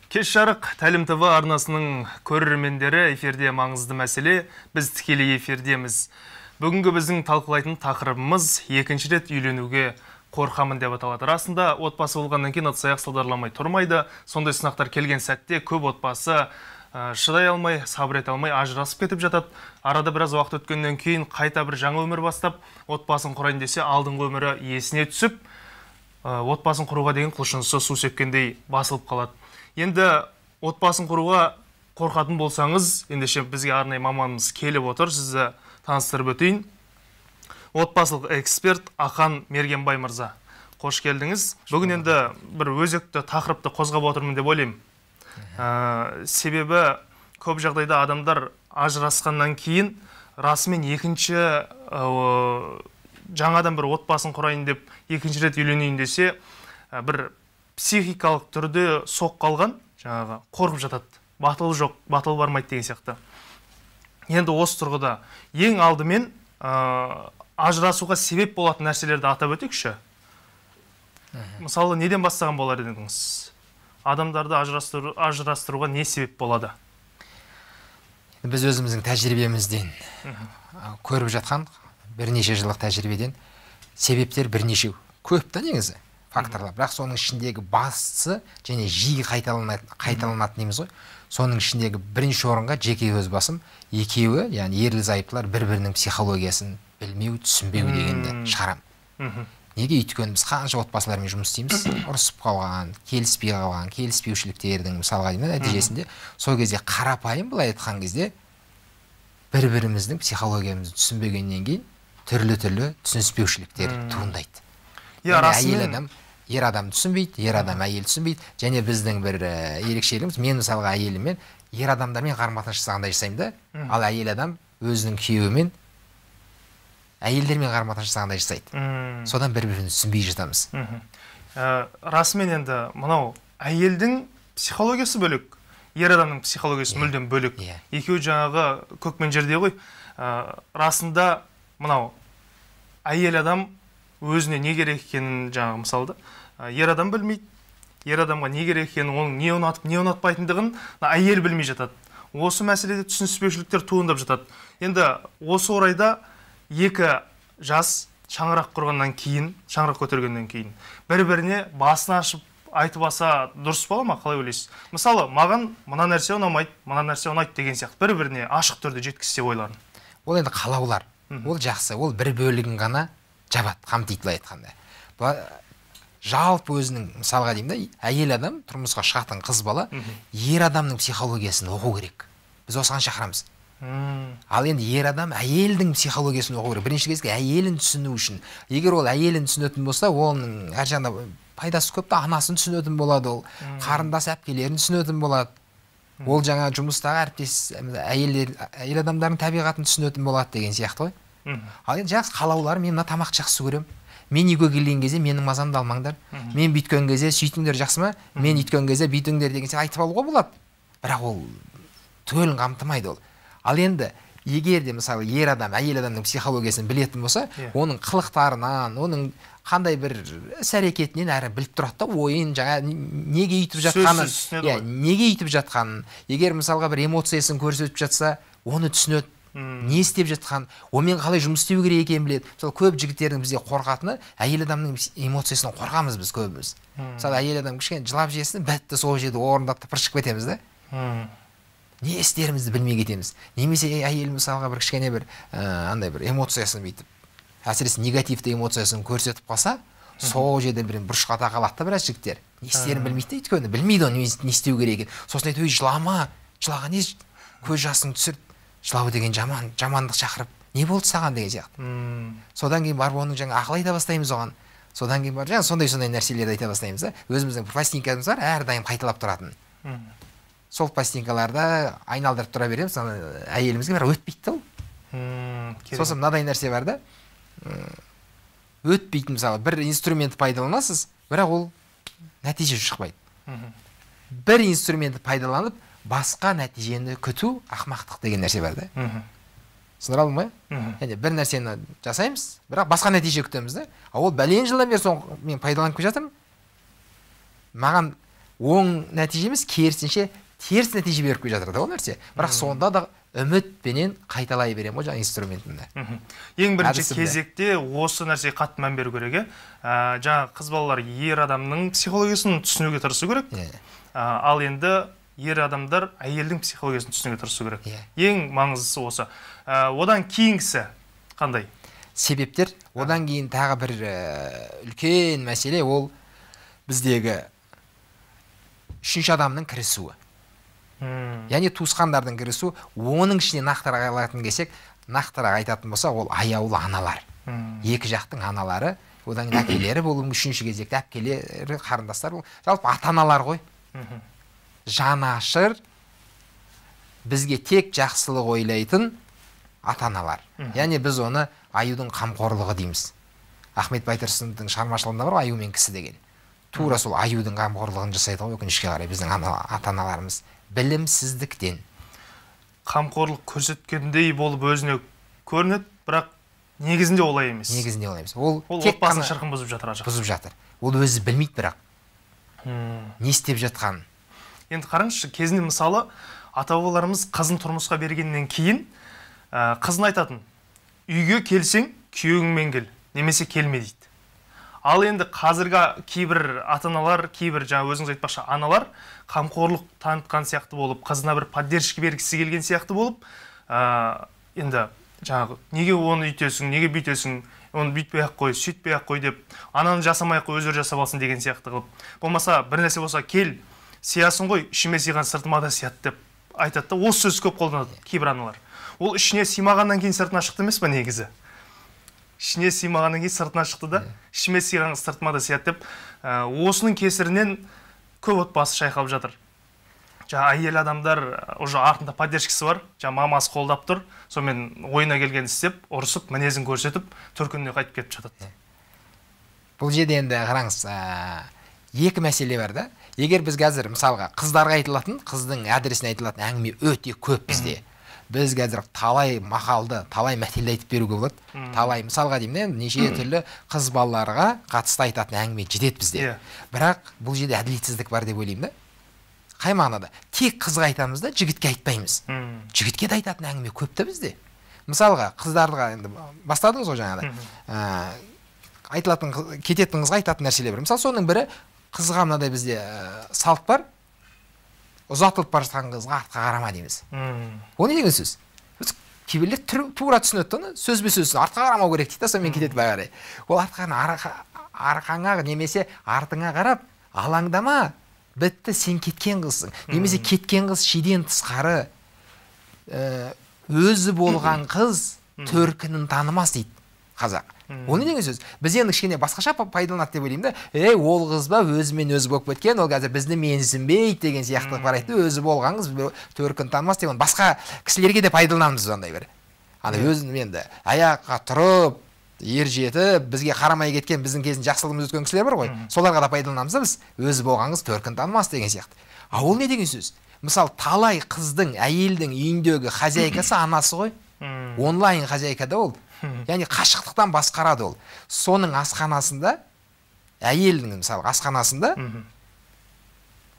Кеш жарық Тәлім ТВ арнасының көрермендері, эфирде маңызды мәселе, біз тікелей эфирдеміз. Бүгінгі біздің талқылайтын тақырыбымыз екінші рет үйленуге қорқамын деп аталады. Расында отбасы болғаннан кейін ыдыс-аяқ сылдырламай тұрмайды. Сондай сынақтар келген сәтте көп отбасы шыдай алмай, сабыр ете алмай ажырасып кетіп жатады. Арада біраз уақыт өткеннен кейін қайта бір жаңа өмір бастап, отбасын құрайын десе, алдыңғы өмірі есіне түсіп, отбасын құруға деген құлшынысы су сепкендей басылып қалады. Енді отбасын құруға қорқатын болсаңыз, ендеше бізге арнайы маманымыз келіп отыр, сізді таныстырып өтейін. Отбасылық эксперт Ақан Мергенбай мырза. Қош келдіңіз. Бүгін енді бір өзекті тақырыпты қозғап отырмын деп ойлаймын. Себебі көп жағдайда адамдар ажырасқаннан кейін расымен екінші жаңадан бір отбасын құрайын деп екінші рет үйленейін десе, бір психикалық түрде соқ қалған, жаңағы қорқып жатады. Батыл жоқ, батыл бармайды деген сияқты. Енді осы тұрғыда ең алдымен ажырасуға себеп болатын нәрселерді атап өтейікші. Мысалы, неден бастаған болар едіңіз? Адамдарды ажырастыруға не себеп болады? Біз өзіміздің тәжірибемізден көріп жатқан бірнеше жылдық тәжірибеден себептер бірнешеу. Көп та негізі факторлар. Бірақ соның ішіндегі бастысы және жиі қайталанатын дейміз ғой. Соның ішіндегі бірінші орынға жеке өз басым, екеуі, яғни ерлі-зайыптылар бір-бірінің психологиясын білмеу, түсінбеу дегенді шығарамын. Неге? Өйткені біз қанша отбасылармен жұмыс істейміз, ұрысып қалған, келіспей қалған, келіспеушіліктердің мысалға деймін нәтижесінде сол кезде қарапайым былай айтқан кезде бір-біріміздің психологиямызды түсінбегеннен кейін түрлі түсініспеушіліктер туындайды. Әйел адам ер адам түсінбейді, ер адам әйел түсінбейді. Және біздің бір ерекшелігіміз, мен мысалға әйеліммен ер адамдармен қарым-қатынас жасағандай жасаймын да, ал әйел адам өзінің күйеуімен әйелдермен қарым-қатынас жасағандай жасайды. Содан бір-бірімізді түсінбей жатамыз. Расымен енді мынау әйелдің психологиясы бөлек, ер адамның психологиясы мүлдем бөлек. Екеуі жаңағы көк пен жерде ғой. Расында мынау әйел адам өзіне не керек екенін жаңағы мысалда ер адам білмейді. Ер адамға не керек екенін, оның не ұнатып, не ұнатпайтындығын әйел білмей жатады. Осы мәселеде түсініспеушіліктер туындап жатады. Енді осы орайда екі жас шаңырақ құрғаннан кейін, шаңырақ көтергеннен кейін бір-біріне басын ашып айтып алса дұрыс бола ма, қалай ойлайсыз? Мысалы, маған мына нәрсе ұнамайды, мына нәрсе ұнайды деген сияқты бір-біріне ашық түрде жеткізсе ойларын. Ол енді қалаулар. Ол жақсы, ол бір бөлігін ғана жабады, қамтиды былай айтқанда. Жалпы өзінің мысалға деймін да, әйел адам тұрмысқа шығатын қыз бала ер адамның психологиясын оқу керек. Біз осыған шақырамыз. Ал енді ер адам әйелдің психологиясын оқу керек. Бірінші кезге әйелін түсіну үшін. Егер ол әйелін түсінетін болса, оның әр жағында пайдасы көп та, анасын түсінетін болады, ол қарындас әпкелерін түсінетін болады. Ол жаңа жұмыстағы әріптес әйел адамдардың табиғатын түсінетін болады деген сияқты ғой. Ал енді жақсы қалаулар, мен мына тамақты жақсы көремін. Мен үйге келген кезде менің мазамды алмаңдар. Мен бүйткен кезде сөйтіңдер жақсы ма? Мен үйткен кезде бүйтіңдер деген сияқты айтып алуға болады. Бірақ ол түгелін қамтымайды ол. Ал енді егер де мысалы ер адам әйел адамның психологиясын білетін болса, оның қылықтарынан, оның қандай бір іс-әрекетінен әрі біліп тұрады да, ойын жаңа неге үйтіп жатқанын, неге үйтіп жатқанын, егер мысалға бір эмоциясын көрсетіп жатса, оны түсінеді. Не істеп жатқан, онымен қалай жұмыс істеу керек екенін біледі. Мысалы, көп жігіттердің бізде қорқатыны, әйел адамның эмоциясынан қорқамыз біз көбіміз. Мысалы, әйел адам кішкене жылап жесін, бітті сол жерде орында тыпыршып кетеміз да. Не істерімізді білмей кетеміз. Немесе әйел мысалға бір кішкене бір андай бір эмоциясын бүйтіп, әсіресе негативті эмоциясын көрсетіп қалса, сол жерде бір бұрышқа тақалады да біраз жігіттер. Не істерін білмейді, өйткені білмейді оны не істеу керек екенін. Сосын айтады, жылама, жылаған не, көз жасың түсір. Жылау деген жамандық шақырып, не болды саған деген сияқты. Содан кейін барып оның жаңа ақыл айта бастаймыз оған. Содан кейін барып жаңа сондай нәрселерді айта бастаймыз да. Өзіміздің пластинкамыз бар, әрдайым қайталап тұратын. Сол пластинкаларда айналдырып тұра береміз, әйелімізге бірақ өтпейді ол. Сосын мынадай нәрсе бар да. Өтпейді, мысалы, бір инструментті пайдаланасыз, бірақ ол нәтиже шықпайды. Бір инструментті пайдаланып, басқа нәтижені күту ақмақтық деген нәрсе бар да. Сындыра алдым ба? Яғни бір нәрсені жасаймыз, бірақ басқа нәтиже күтеміз да. Ол бәлен жылдан бері соны мен пайдаланып келе жатырмын. Маған оң нәтиже емес, керісінше теріс нәтиже беріп келе жатыр да ол нәрсе. Бірақ сонда да үмітпенен қайталай беремін ғой жаңа инструментімді. Ең бірінші кезекте осы нәрсеге қатты мән беру керек. Жаңа қыз балалар ер адамның психологиясын түсінуге тырысу керек. Ал енді ер адамдар әйелдің психологиясын түсінуге тырысу керек. Ең маңыздысы осы. Одан кейінгісі қандай? Себептер, одан кейін тағы бір үлкен мәселе, ол біздегі үшінші адамның кірісуі. Яғни туысқандардың кірісу, оның ішіне нақтырақ айтатын келсек, нақтырақ айтатын болса, ол аяулы аналар. Екі жақтың аналары, одан әкелері болуы, үшінші кезекте әпкелері, қарындастар, жалпы ата-аналар ғой. Жанашыр, бізге тек жақсылық ойлайтын ата-аналар. Яғни біз оны аюдың қамқорлығы дейміз. Ахмет Байтұрсыновтың шығармашылығында бар аю мен кісі деген. Тура сол аюдың қамқорлығын жасайды ғой, өкінішке қарай біздің ата-аналарымыз. Білімсіздіктен. Қамқорлық көрсеткендей болып өзіне көрінеді, бірақ негізінде олай емес. Негізінде олай емес. Ол отбасының шырқын бұзып жатыр. Бұзып жатыр. Ол өзі білмейді бірақ. Не істеп жатқанын. Енді қараңызшы, кезінде мысалы ата-бабаларымыз қызын тұрмысқа бергеннен кейін қызын айтатын: үйге келсең, күйеуіңмен кел, немесе келме дейді. Ал енді қазіргі кейбір ата-аналар, кейбір жаңа өзіңіз айтпақшы аналар қамқорлық танытқан сияқты болып, қызына бір поддержка бергісі келген сияқты болып, енді жаңағы неге оны үйтесің, неге бүйтесің, оны бүйтпей-ақ қой, сөйтпей-ақ қой деп, ананы жасамай-ақ қой, өздері жасап алсын деген сияқты қылып. Болмаса бір нәрсе болса, кел, сиясың ғой, ішіме сыйған сыртыма да сияды деп айтады да, осы сөз көп қолданады кейбір аналар. Ол ішіне сыймағаннан кейін сыртына шықты емес па негізі? Ішіне сыймағаннан кейін сыртына шықты да, ішіме сыйған сыртыма да сияды деп, осының кесірінен көп отбасы шайқалып жатыр. Жаңа әйел адамдар уже артында поддержкасы бар, жаңа мамасы қолдап тұр, сонымен ойына келген істеп, ұрысып, мінезін көрсетіп, төркініне қайтып кетіп жатады. Бұл жерде енді қараңыз, екі мәселе бар да. Егер біз қазір мысалға қыздарға айтылатын, қыздың адресіне айтылатын әңгіме өте көп бізде. Біз қазір талай мақалды, талай мәтелді айтып беруге болады. Талай мысалға деймін, неше түрлі қыз балаларға қатысты айтатын әңгіме жетеді бізде. Бірақ бұл жерде әділетсіздік бар деп ойлаймын да. Қай мағынада? Тек қызға айтамыз да, жігітке айтпаймыз. Жігітке де айтатын әңгіме көп та бізде. Мысалға қыздарға енді бастадыңыз ғой жаңағыда. Айтылатын, кететін қызға айтатын нәрселер бар. Мысалы, соның бірі, қызға мынадай бізде салт бар. Ұзатылып бара жатқан қызға артқа қарама дейміз. Ол не деген сөз? Кейбіреулер тура түсінеді оны, сөзбе сөз артқа қарамау керек дейді, сонымен кетеді бай қарай. Ол арқаңа немесе артыңа қарап, алаңдама, бітті, сен кеткен қызсың. Немесе кеткен қыз шиден тысқары, өзі болған қыз төркінін танымас дейді қазақ. Ол не деген сөз? Біз енді кішкене басқаша пайдаланады деп ойлаймын да. Ол қыз ба өзімен өзі болып кеткен, ол қазір бізді менсінбейді деген сияқты қарайды. Өзі болған қыз төркін танымас деген басқа кісілерге де пайдаланамыз ондай бір. Ана өзін енді аяққа тұрып, ер жетіп, бізге қарамай кеткен, біздің кезінде жақсылығымыз өткен кісілер бар ғой. Соларға да пайдаланамыз біз. Өзі болған қыз төркін танымас деген сияқты. Ол не деген сөз? Мысалы, талай қыздың, әйелдің үйіндегі хозяйкасы анасы ғой. Онлайн хозяйка да ол. Яғни қашықтықтан басқарады ол. Соның асханасында, әйелдің мысалы асханасында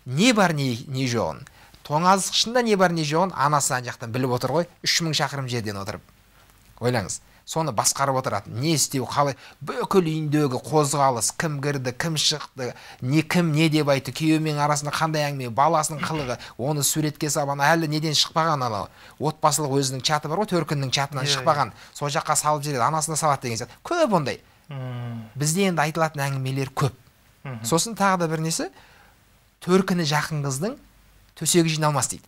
не бар не жоғын. Тоңазытқышында не бар не жоғын анасы ана жақтан біліп отыр ғой, 3000 шақырым жерден отырып. Ойлаңыз, соны басқарып отырады. Не істеу, қалай, бүкіл үйіндегі қозғалыс, кім кірді, кім шықты, кім не деп айтты, күйеуімен арасында қандай әңгіме, баласының қылығы, оны суретке салып, әлі неден шықпаған ана, отбасылық өзінің чаты бар ғой, төркіннің чатынан шықпаған, сол жаққа салып жібереді, анасына салады деген сияқты. Көп ондай. Бізде енді айтылатын әңгімелер көп. Сосын тағы да бір несі, төркіні жақын қыздың төсегі жиналмас дейді.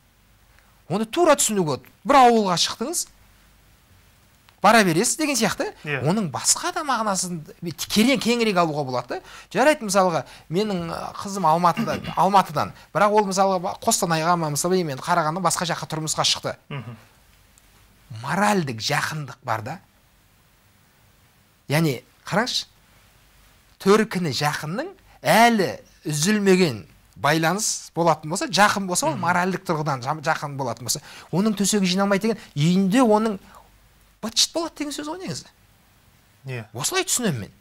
Оны тура түсінуге болады. Бір ауылға шықтыңыз, бара бересіз деген сияқты, оның басқа да мағынасын кеңірек алуға болады. Жарайды, мысалға, менің қызым Алматыдан, бірақ ол мысалға Қостанайға мысалы мен Қарағанды басқа жаққа тұрмысқа шықты. Моральдік жақындық бар да. Яғни, қараңызшы, төркіні жақынның әлі үзілмеген байланыс болатын болса, жақын болса, ол моральдік тұрғыдан жақын болатын болса, оның төсегі жиналмайды деген, үйінде оның быт-шыт болады деген сөз ғой негізі. Осылай түсінемін мен.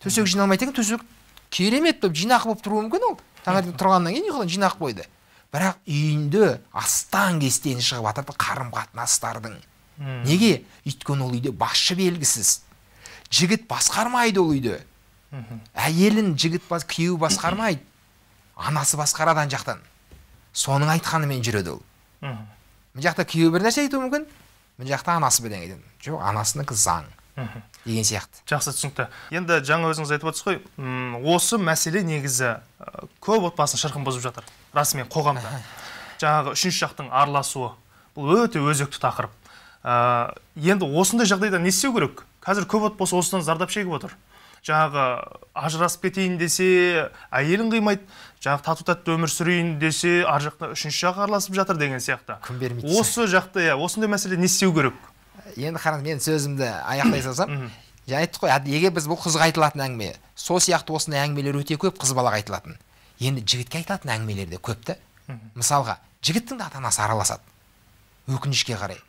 Төсек жиналмайды деген, төсек керемет болып, жинақы болып тұруы мүмкін ол. таңертең тұрғаннан кейін ұйқыдан жинақ қойды. Бірақ үйінде астан кестен шығып жатыр қарым қатынастардың. Неге? Өйткені ол үйде басшы белгісіз. Жігіт басқармайды ол үйде. Әйелін күйеуі басқармайды. Анасы басқарадан жақтан. Соның айтқанымен жүреді ол. Мына жақта күйеуі бір нәрсе айтуы мүмкін, мына жақта анасы бірдеңе айтады. Жоқ, анасынікі заң деген сияқты. Жақсы түсінікті. Енді жаңа өзіңіз айтып отырсыз ғой, осы мәселе негізі көп отбасын шырқын бұзып жатыр. Расымен қоғамда. Жаңағы үшінші жақтың араласуы. Бұл өте өзекті тақырып. Енді осындай жағдайда не істеу керек? Қазір көп отбасы осыдан зардап шегіп отыр. Жаңағы ажырасып кетейін десе, әйелін қимайды, жаңағы тату-тәтті өмір сүрейін десе, ар жақта үшінші жақ араласып жатыр деген сияқты. Күн бермейді. Осы жақта, осындай мәселе не істеу керек? Енді қараңыз, мен сөзімді аяқтай салсам, айттық қой, егер біз бұл қызға айтылатын әңгіме, сол сияқты осындай әңгімелер өте көп қыз балаға айтылатын. Енді жігітке айтылатын әңгімелер де көп та. Мысалға, жігіттің де ата-анасы араласады. Өкінішке қарай.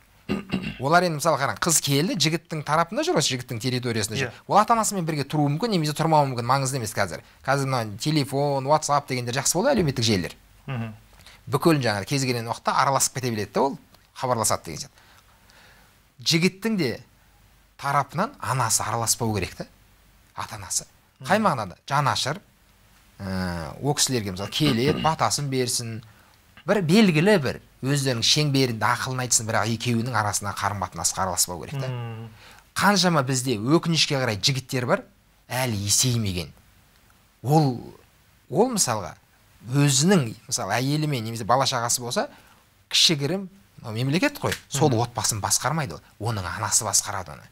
Олар енді мысалы қараң, қыз келді, жігіттің тарапында жүр, осы жігіттің территориясында жүр. Ол ата-анасымен бірге тұруы мүмкін, немесе тұрмауы мүмкін, маңызды емес қазір. Қазір мына телефон, WhatsApp дегендер жақсы болды, әлеуметтік желілер. Бүкіл жаңағы кез келген уақытта араласып кете біледі да, ол хабарласады деген сияқты. Жігіттің де тарапынан анасы араласпау керек та, ата-анасы. Қай мағынада? Жанашыр, о кісілерге мысалы келеді, батасын берсін, бір белгілі бір өздерінің шеңберінде ақылын айтсын, бірақ екеуінің арасына қарым-қатынасқа араласпау керек та. Қаншама бізде өкінішке қарай жігіттер бар, әлі есеймеген. Ол мысалға өзінің мысалы әйелімен немесе бала-шағасы болса, кішігірім мемлекет қой, сол отбасын басқармайды, оның анасы басқарады оны.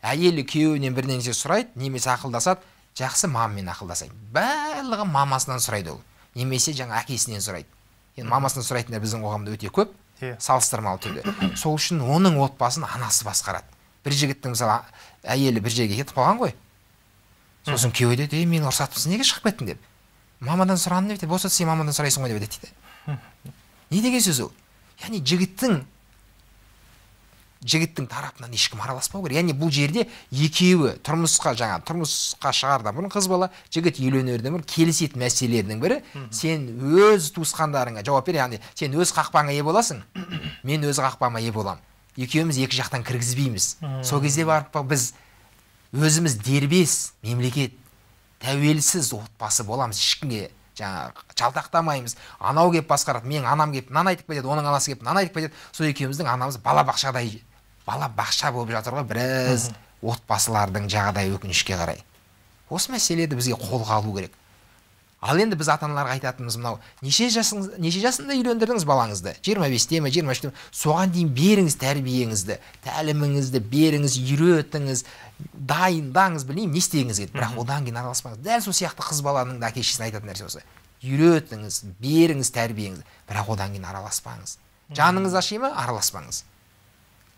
Әйелі күйеуінен бір нәрсе сұрайды, немесе ақылдасады, жақсы мамамен ақылдасайды. Барлығы мамасынан сұрайды ол, немесе жаңа әкесінен сұрайды. Енді мамасынан сұрайтындар біздің қоғамда өте көп, салыстырмалы түрде. Сол үшін оның отбасын анасы басқарады. Бір жігіттің мысалы әйелі бір жерге кетіп қалған ғой. Сосын күйеуі дейді, "Мені ұрсатыпсың, неге шығып кеттің?" деп. "Мамадан сұрадым" деп, "Болса сен мамадан сұрайсың ғой" деп айтады дейді. Не деген сөз ол? Яғни жігіттің тарапынан ешкім араласпау керек. Яғни бұл жерде екеуі тұрмысқа шығардан бұрын қыз бала, жігіт үйленерден бұрын келісетін мәселелердің бірі, сен өз туысқандарыңа жауап бер, яғни сен өз қақпаңа ие боласың, мен өз қақпама ие болам. Екеуміз екі жақтан кіргізбейміз. Сол кезде барып біз өзіміз дербес мемлекет, тәуелсіз отбасы боламыз, ешкімге жалтақтамаймыз. Анау кеп басқарады, мен анам кеп мынаны айтып кетеді, оның анасы кеп мынаны айтып кетеді. Сол екеуміздің анамыз балабақша болып жатыр ғой, біраз отбасылардың жағдайы өкінішке қарай. Осы мәселені бізге қолға алу керек. Ал енді біз ата-аналарға айтатынымыз мынау, неше жасында үйлендірдіңіз балаңызды? 25-те ме, 23-те ме? Соған дейін беріңіз тәрбиеңізді, тәліміңізді беріңіз, үйретіңіз, дайындаңыз, білмеймін, не істегіңіз келеді. Бірақ одан кейін араласпаңыз. Дәл сол сияқты қыз баланың да әке-шешесіне айтатын нәрсе осы. Үйретіңіз, беріңіз тәрбиеңізді, бірақ одан кейін араласпаңыз. Жаныңыз аши ма, араласпаңыз.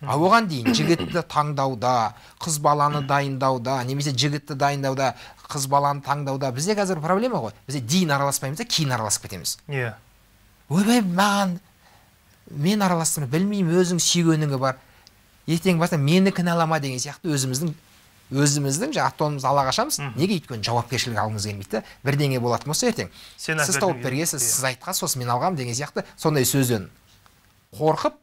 Ал оған дейін жігітті таңдауда, қыз баланы дайындауда, немесе жігітті дайындауда, қыз баланы таңдауда бізде қазір проблема ғой. Бізде дейін араласпаймыз да, кейін араласып кетеміз. Ойбай, мен араластым, білмеймін, өзің сүйгеніңі бар. Ертең баста мені кінәлама деген сияқты өзіміздің аттонымызды ала қашамыз. Неге? Өйткені жауапкершілік алғымыз келмейді. Бірдеңе болатын болса ертең. Сіз тауып бергенсіз, сіз айтқан, сосын мен алғам деген сияқты сондай сөзден қорқып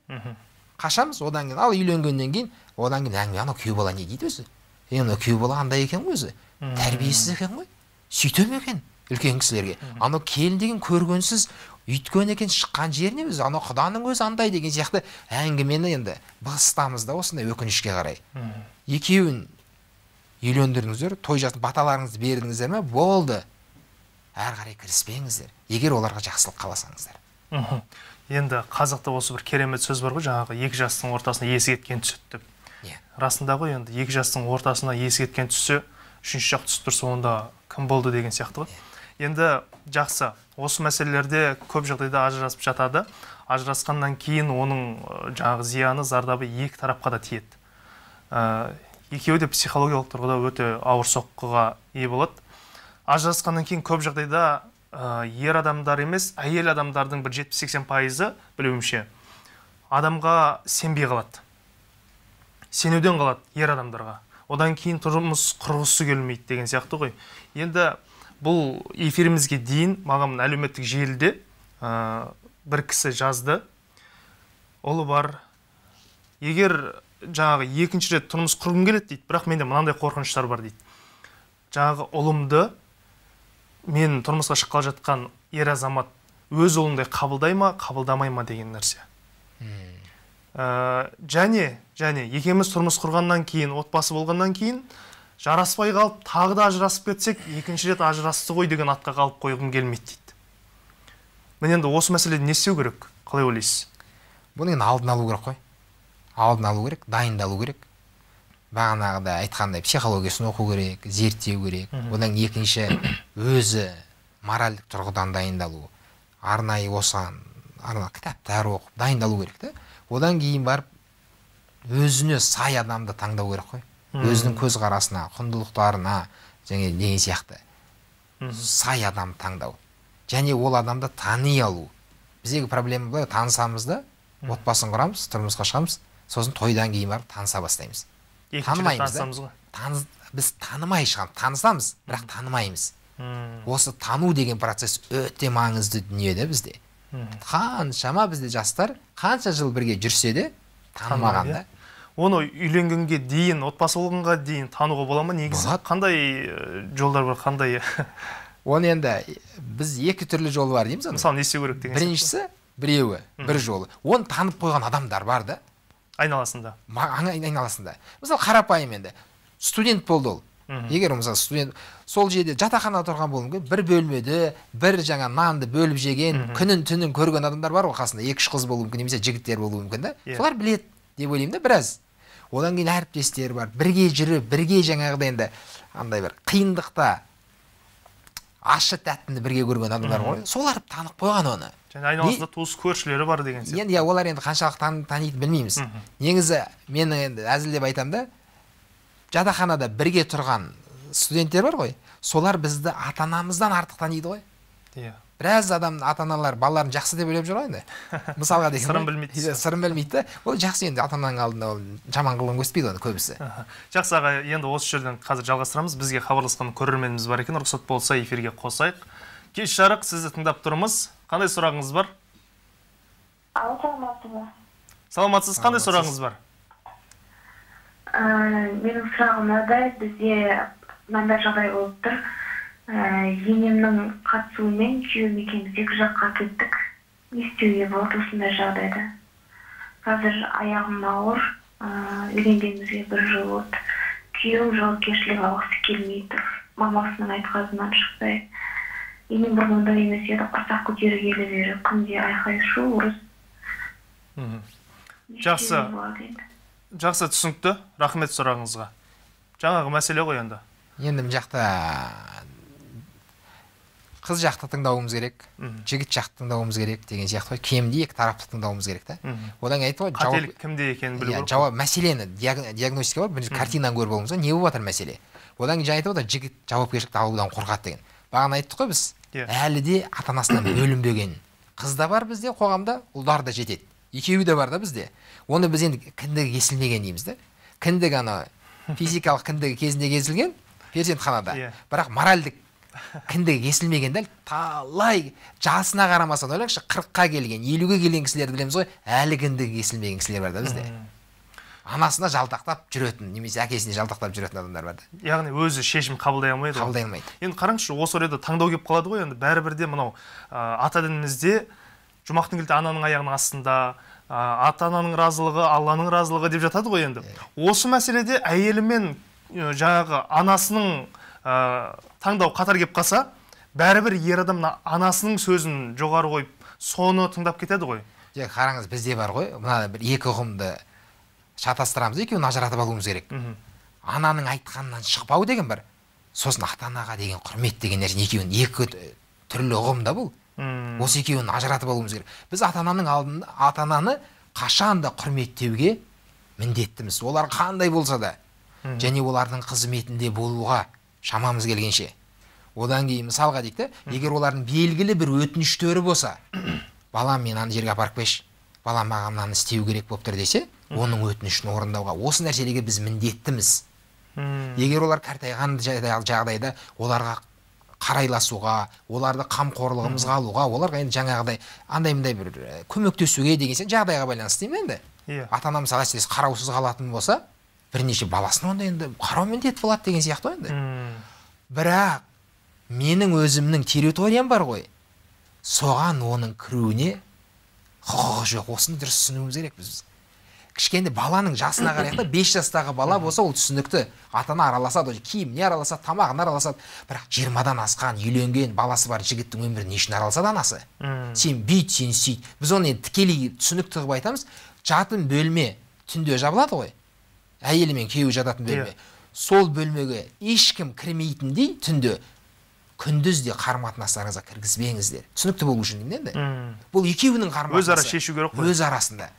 қашамыз. Одан кейін ал үйленгеннен кейін, одан кейін әңгіме, анау күйеу бала не дейді өзі? Анау күйеу бала андай екен ғой өзі. Тәрбиесіз екен ғой. Сөйтем екен үлкен кісілерге. Анау келін деген көргенсіз үйткен екен, шыққан жеріне өзі, анау құданың өзі андай деген сияқты әңгімені енді бағыстамыз да осындай өкінішке қарай. Екеуін үйлендірдіңіздер, той жасап баталарыңызды бердіңіздер ме? Болды. Әрі қарай кіріспеңіздер, егер оларға жақсылық қаласаңыздар. Енді қазақта осы бір керемет сөз бар ғой, жаңағы екі жастың ортасына есі кеткен түседі деп. Расында ғой, енді екі жастың ортасына есі кеткен түссе, үшінші жақ түсіп тұрса, онда кім болды деген сияқты ғой. Енді жақсы, осы мәселелерде көп жағдайда ажырасып жатады. Ажырасқаннан кейін оның жаңағы зияны, зардабы екі тарапқа да тиеді. Екеуі де психологиялық тұрғыда өте ауыр соққыға ие болады. Ажырасқаннан кейін көп жағдайда ер адамдар емес, әйел адамдардың бір 70-80% білуімше адамға сенбей қалады. Сенуден қалады ер адамдарға. Одан кейін тұрмыс құрғысы келмейді деген сияқты ғой. Енді бұл эфирімізге дейін маған әлеуметтік желіде бір кісі жазды. Олы бар, егер жаңағы екінші рет тұрмыс құрғым келеді дейді, бірақ менде мынандай қорқыныштар бар дейді. Жаңағы ұлымды мен тұрмысқа шыққалы жатқан ер азамат өз ұлындай қабылдай ма, қабылдамай ма деген нәрсе. Және екеуміз тұрмыс құрғаннан кейін, отбасы болғаннан кейін жараспай қалып, тағы да ажырасып кетсек, екінші рет ажырасты ғой деген атқа қалып қойғым келмейді дейді. Мен енді осы мәселеде не істеу керек? Қалай ойлайсыз? Бұны енді алдын алу керек қой. Алдын алу керек, дайындалу керек. Бағанағыда айтқандай психологиясын оқу керек, зерттеу керек. Одан екінші өзі моральдық тұрғыдан дайындалу. Арнайы осыған кітаптар оқып дайындалу керек та. Одан кейін барып өзіне сай адамды таңдау керек қой. Өзінің көзқарасына, құндылықтарына және деген сияқты сай адам таңдау. Және ол адамды тани алу. Біздегі проблема былай, танысамыз да, отбасын құрамыз, тұрмысқа шығамыз, сосын тойдан кейін барып таныса бастаймыз. Танымаймыз да. Біз танымай шығамыз, танысамыз, бірақ танымаймыз. Осы тану деген процесс өте маңызды дүние да бізде. Қаншама бізде жастар қанша жыл бірге жүрсе де танымаған да. Оны үйленгенге дейін, отбасы болғанға дейін тануға бола ма негізі? Қандай жолдар бар, қандай? Оны енді біз екі түрлі жол бар дейміз. Мысалы, не істеу керек деген? Біріншісі, біреуі, бір жолы. Оны танып қойған адамдар бар да. Айналасында. Айналасында. Мысалы, қарапайым енді. Студент болды ол. Егер мысалы студент сол жерде жатақханада тұрған болуы мүмкін, бір бөлмеде, бір жаңа нанды бөліп жеген, күнін түнін көрген адамдар бар ғой қасында, 2-3 қыз болуы мүмкін, немесе жігіттер болуы мүмкін да. Солар біледі деп ойлаймын да біраз. Одан кейін әріптестер бар, бірге жүріп, бірге жаңағыда енді андай бір қиындықта ащы тәттіні бірге көрген адамдар ғой. Солар танып қойған оны. Және айналасында туыс көршілері бар деген сияқты. Енді олар енді қаншалық таниды білмейміз. Негізі мен енді әзілдеп айтамын да, жатақханада бірге тұрған студенттер бар ғой, солар бізді ата-анамыздан артық таниды ғой. Иә. Біраз адам ата-аналар балаларын жақсы деп ойлап жүр ғой енді. Мысалға деген сырын білмейді. Сырын білмейді да. Ол жақсы енді ата-ананың алдында ол жаман қылығын көрсетпейді оны көбісі. Жақсы аға, енді осы жерден қазір жалғастырамыз. Бізге хабарласқан көрерменіміз бар екен, рұқсат болса эфирге қосайық. Кеш жарық, сізді тыңдап тұрмыз. Қандай сұрағыңыз бар? Саламатсыз ба? Саламатсыз, қандай сұрағыңыз бар? Менің сұрағым мынадай, бізде мынандай жағдай болып тұр. Енемнің қатысуымен күйеуім екеуміз екі жаққа кеттік. Не істеуге болады осындай жағдайда? Қазір аяғым ауыр, үйленгенімізге 1 жыл болды. Күйеуім жауапкершілік алғысы келмей тұр. Мамасының айтқанынан шықпай. Енем бұрынғыдай емес еді, құрсақ көтергелі бері күнде айқай шу, ұрыс. Жақсы түсінікті. Рахмет сұрағыңызға. Жаңағы мәселе ғой енді. Енді мына жақта қыз жақты тыңдауымыз керек, жігіт жақты тыңдауымыз керек деген сияқты ғой. Кемде екі тарапты тыңдауымыз керек та. Одан айтты ғой, қателік кімде екенін білу керек. Жауап мәселені диагностика бар, бірінші картинаны көріп алуымыз керек, не болып жатыр мәселе. Одан кейін айтты ғой, жігіт жауапкершілікті алудан қорқады деген. Бағана айттық қой біз. Әлі де ата-анасынан бөлінбеген қыз да бар бізде қоғамда, ұлдар да жетеді. Екеуі де бар да бізде. Оны біз енді кіндігі кесілмеген дейміз да. Кіндік ана физикалық кіндігі кезінде кесілген перзентханада. Бірақ моральдік кіндігі кесілмеген дәл талай жасына қарамастан ойлаңызшы, 40-қа келген, 50-ге келген кісілерді білеміз ғой, әлі кіндігі кесілмеген кісілер бар да бізде. Анасына жалтақтап жүретін, немесе әкесіне жалтақтап жүретін адамдар бар да. Яғни өзі шешім қабылдай алмайды. Қабылдай алмайды. Енді қараңызшы, осы орайда таңдау келіп қалады ғой, енді бәрібір де мынау ата дінімізде жұмақтың кілті ананың аяғының астында, ата-ананың разылығы, Алланың разылығы деп жатады ғой енді. Осы мәселеде әйелі мен жаңағы анасының таңдау қатар келіп қалса, бәрібір ер адам анасының сөзін жоғары қойып, соны тыңдап кетеді ғой. Қараңыз, бізде бар ғой, мына бір екі ұғымды шатастырамыз, екеуін ажыратып алуымыз керек. Ананың айтқанынан шықпау деген бар. Сосын ата-анаға деген құрмет деген нәрсе, екеуін екі түрлі ұғым да бұл. Осы екеуін ажыратып алуымыз керек. Біз ата-ананың алдында ата-ананы қашанда құрметтеуге міндеттіміз. Олар қандай болса да, және олардың қызметінде болуға шамамыз келгенше. Одан кейін мысалға дейік те, егер олардың белгілі бір өтініштері болса, балам мен ана жерге апарып қойшы, балам маған мынаны істеу керек болып тұр десе, оның өтінішін орындауға осы нәрселерге біз міндеттіміз. Егер олар қартайған жағдайда оларға қарайласуға, оларды қамқорлығымызға алуға, оларға енді жаңағыдай андай мындай бір көмектесуге деген сияқты жағдайға байланысты деймін енді. Ата-ана мысалы әсіресе қараусыз қалатын болса, бірнеше баласын онда енді қарау міндет болады деген сияқты ғой енді. Бірақ менің өзімнің территориям бар ғой. Соған оның кіруіне құқығы жоқ. Осыны дұрыс түсінуіміз керек біз. Кішкенде баланың жасына қарайық та, 5 жастағы бала болса, ол түсінікті. Ата-ана араласады, киіміне араласады, тамағына араласады. Бірақ 20-дан асқан, үйленген, баласы бар жігіттің өміріне не үшін араласады анасы? Сен бүйт, сен сүйт. Біз оны тікелей түсінікті қылып айтамыз. Жатын бөлме түнде жабылады ғой. Әйелі мен күйеуі жататын бөлме. Сол бөлмеге ешкім кірмейтіндей түнде күндіз де қарым-қатынастарыңызға кіргізбеңіздер. Түсінікті болу үшін деймін енді. Бұл екеуінің қарым-қатынасы. Өзара шешу керек қой. Өз арасында.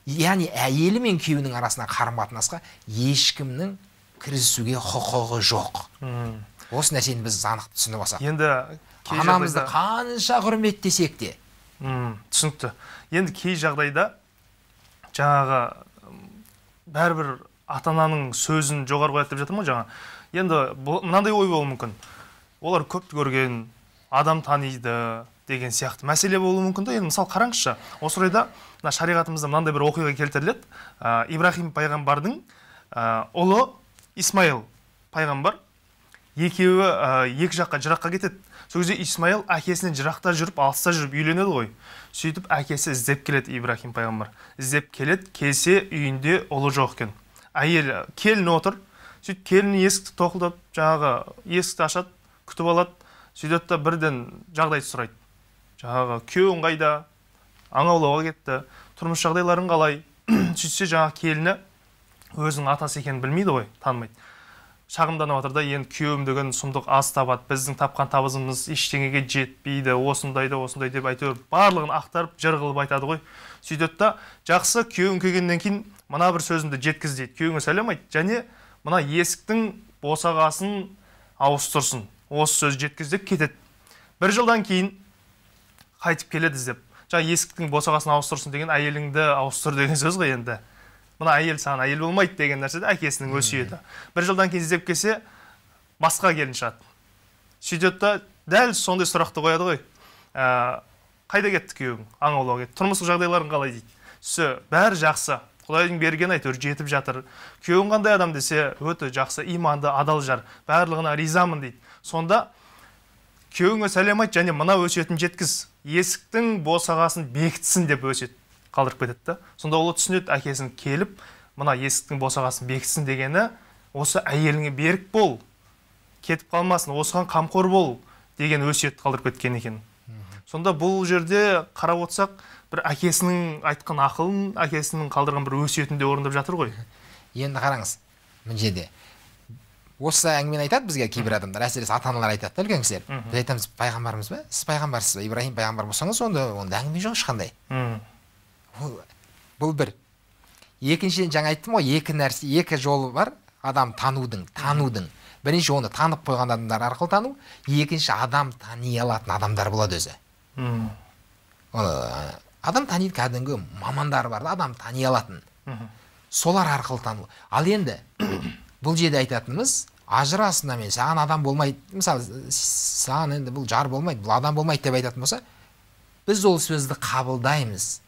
Яғни әйелі мен күйеуінің арасында қарым-қатынасқа ешкімнің кірісуге құқығы жоқ. Осы нәрсені біз анық түсініп алсақ. Енді анамызды қанша құрметтесек те. Түсінікті. Енді кей жағдайда жаңағы бәрібір ата-ананың сөзін жоғары қояды деп жатыр ма жаңа? Енді мынандай ой болуы мүмкін. Олар көпті көрген, адам таниды деген сияқты мәселе болуы мүмкін да. Енді мысалы қараңызшы, осы орайда шариғатымызда мынандай бір оқиға келтіріледі. Ибрахим пайғамбардың ұлы Исмаил пайғамбар екеуі екі жаққа жыраққа кетеді. Сол кезде Исмаил әкесінен жырақта жүріп, алыста жүріп үйленеді ғой. Сөйтіп әкесі іздеп келеді Ибрахим пайғамбар. Іздеп келеді, келсе үйінде ұлы жоқ екен. Әйел келін отыр. Сөйтіп келін есікті тоқылдап, жаңағы есікті ашады, күтіп алады. Сөйтеді да бірден жағдайды сұрайды. Жаңағы күйеуің қайда? Аң аулауға кетті. Тұрмыс жағдайларың қалай? Сөйтсе жаңағы келіні өзінің атасы екенін білмейді ғой, танымайды. Шағымданып жатыр да, енді күйеуім деген сұмдық аз табады, біздің тапқан табысымыз ештеңеге жетпейді, осындай деп әйтеуір барлығын ақтарып, жыр қылып айтады ғой. Сөйтеді да, жақсы, күйеуің келгеннен кейін мына бір сөзімді жеткіз дейді. Күйеуіңе сәлем айт, және мына есіктің босағасын ауыстырсын. Осы сөз жеткіз деп кетеді. Бір жылдан кейін қайтып келеді іздеп. Жаңа есіктің босағасын ауыстырсын деген әйеліңді ауыстыр деген сөз ғой енді. Мына әйел саған әйел болмайды деген нәрсе де әкесінің өсиеті. Бір жылдан кейін іздеп келсе, басқа келін шығады. Сөйтеді да, дәл сондай сұрақты қояды ғой. Қайда кетті күйеуің? Аң аулауға кетті. Тұрмыстық жағдайларың қалай дейді. Бәрі жақсы. Құдайдың бергені әйтеуір жетіп жатыр. Күйеуің қандай адам десе, өте жақсы, иманды, адал жар. Барлығына ризамын дейді. Сонда күйеуіңе сәлем айт, және мына өсиетін жеткіз. Есіктің босағасын бекітсін деп өсиет қалдырып кетеді да. Сонда ол түсінеді, әкесін келіп, мына есіктің босағасын бекітсін дегені, осы әйеліңе берік бол, кетіп қалмасын, осыған қамқор бол деген өсиет қалдырып кеткен екен. Сонда бұл жерде қарап отырсақ, бір әкесінің айтқан ақылын, әкесінің қалдырған бір өсиетін де орындап жатыр ғой. Енді қараңыз, мына жерде осы әңгімені айтады бізге кейбір адамдар, әсіресе ата-аналар айтады да, үлкен кісілер. Біз айтамыз, пайғамбарымыз ба? Сіз пайғамбарсыз ба? Ибрахим пайғамбар болсаңыз, онда әңгіме жоқ ешқандай. Бұл бір. Екіншіден жаңа айттым ғой, екі жолы бар адам танудың. Бірінші оны танып қойған адамдар арқылы тану, екінші адам тани алатын адамдар болады өзі. Адам таниды, кәдімгі мамандар бар да, адам тани алатын. Солар арқылы тану. Ал енді бұл жерде айтатынымыз, ажырасында мен саған адам болмайды, мысалы, саған енді бұл жар болмайды, бұл адам болмайды деп айтатын болса, біз ол сөзді қабылдаймыз.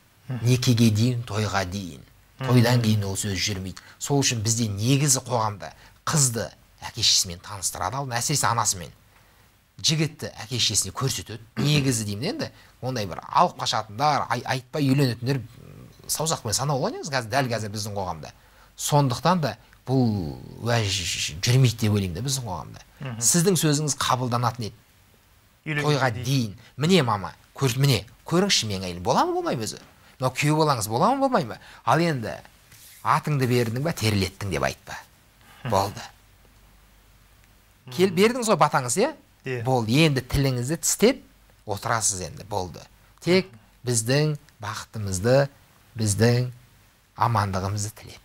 Некеге дейін, тойға дейін. Тойдан кейін ол сөз жүрмейді. Сол үшін бізде негізі қоғамда қызды әке-шешесімен таныстырады, әсіресе анасымен. Жігітті әке-шешесіне көрсетеді. Негізі деймін енді. Ондай бір алып қашатындар, айтпай үйленетіндер саусақпен санаулы ғой, дәл қазір біздің қоғамда. Сондықтан да бұл уәж жүрмейді деп ойлаймын да біздің қоғамда. Сіздің сөзіңіз қабылданатын еді. Тойға дейін. Міне мама, міне, көріңізші мен әйел бола ма, болмай ма өзі? Мынау күйеу балаңыз бола ма, болмай ма? Ал енді атыңды бердің ба, терілеттің деп айтпа. Болды. Бердіңіз ғой батаңыз, иә? Болды. Енді тіліңізді тістеп отырасыз енді. Болды. Тек біздің бақытымызды, біздің амандығымызды тілеп.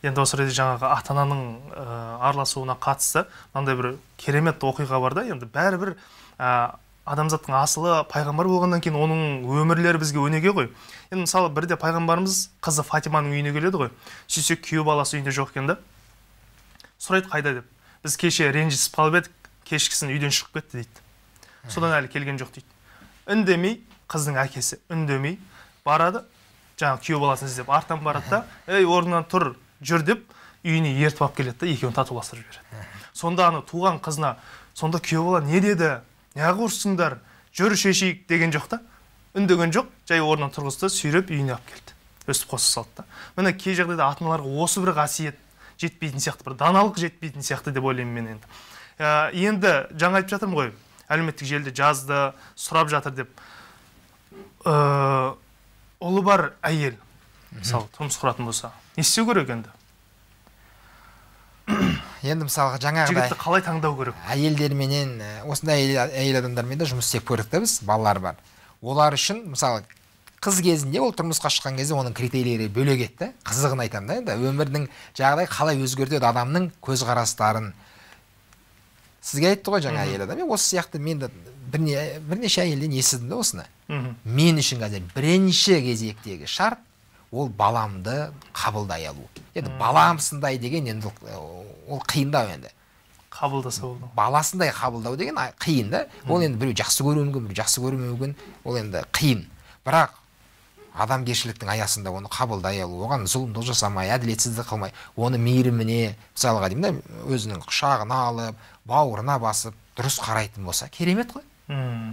Енді осы ретте жаңағы ата-ананың араласуына қатысты мынандай бір керемет оқиға бар да. Енді бәрібір адамзаттың асылы пайғамбар болғаннан кейін оның өмірлері бізге өнеге ғой. Енді мысалы бірде пайғамбарымыз қызы Фатиманың үйіне келеді ғой. Сөйтсе күйеу баласы үйінде жоқ екен да. Сұрайды қайда деп. Біз кеше ренжісіп қалып едік, кешкісін үйден шығып кетті дейді. Содан әлі келген жоқ дейді. Үндемей, қыздың әкесі үндемей барады, жаңа күйеу баласын іздеп арттан барады да, ей, орнынан тұр, жүр деп, үйіне ертіп алып келеді да, екеуін татуластырып жібереді. Сонда аны туған қызына, сонда күйеу бала не деді? Неғып ұрсыңдар? Жүр шешейік деген жоқ та. Үндеген жоқ, жай орнынан тұрғызды, сүйреп үйіне алып келді. Өстіп қоса салды да. Міне кей жағдайда ата-аналарға осы бір қасиет жетпейтін сияқты, бір даналық жетпейтін сияқты деп ойлаймын мен енді. Енді жаңа айтып жатырмын ғой, әлеуметтік желіде жазды, сұрап жатыр деп. Ұлы бар әйел, мысалы, тұрмыс құратын болса, не істеу керек енді? Енді мысалға жаңағыдай жігітті қалай таңдау керек? Әйелдерменен, осындай әйел адамдармен де жұмыс істеп көрдік та біз, балалар бар. Олар үшін, мысалы, қыз кезінде, ол тұрмысқа шыққан кезде оның критерийлері бөлек еді. Қызығын айтамын да, енді өмірдің жағдай қалай өзгертеді адамның көзқарастарын. Сізге айтты ғой жаңа әйел адам. Осы сияқты мен де бірнеше әйелден естідім да осыны. Мен үшін қазір бірінші кезектегі шарт ол баламды қабылдай алу. Енді баламсындай деген енді ол қиындау енді. Қабылдаса болды. Баласындай қабылдау деген қиын да. Ол енді біреу жақсы көруі мүмкін, біреу жақсы көрмеуі мүмкін. Ол енді қиын. Бірақ адамгершіліктің аясында оны қабылдай алу, оған зұлымдық жасамай, әділетсіздік қылмай, оны мейіріміне, мысалға деймін да, өзінің құшағына алып, бауырына басып, дұрыс қарайтын болса, керемет қой.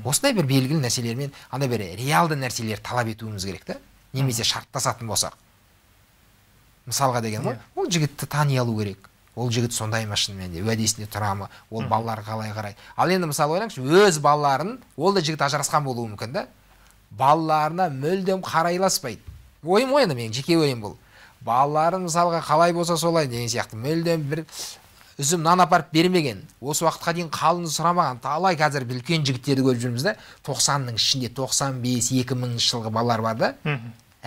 Осындай бір белгілі нәрселермен, андай бір реалды нәрселер талап етуіміз керек та. Немесе шарттасатын болсақ. Мысалға деген ғой, ол жігітті тани алу керек. Ол жігіт сондай ма шынымен де, уәдесінде тұра ма, ол балалар қалай қарайды. Ал енді мысалы ойлаңызшы, өз балаларын, ол да жігіт ажырасқан болуы мүмкін да, балаларына мүлдем қарайласпайды. Ойым ғой енді, менің жеке ойым бұл. Балаларын мысалға қалай болса солай деген сияқты, мүлдем бір үзім нан апарып бермеген, осы уақытқа дейін қалын сұрамаған, талай қазір үлкен жігіттерді көріп жүрміз да, 90-ның ішінде 95-2000 жылғы балалар бар да,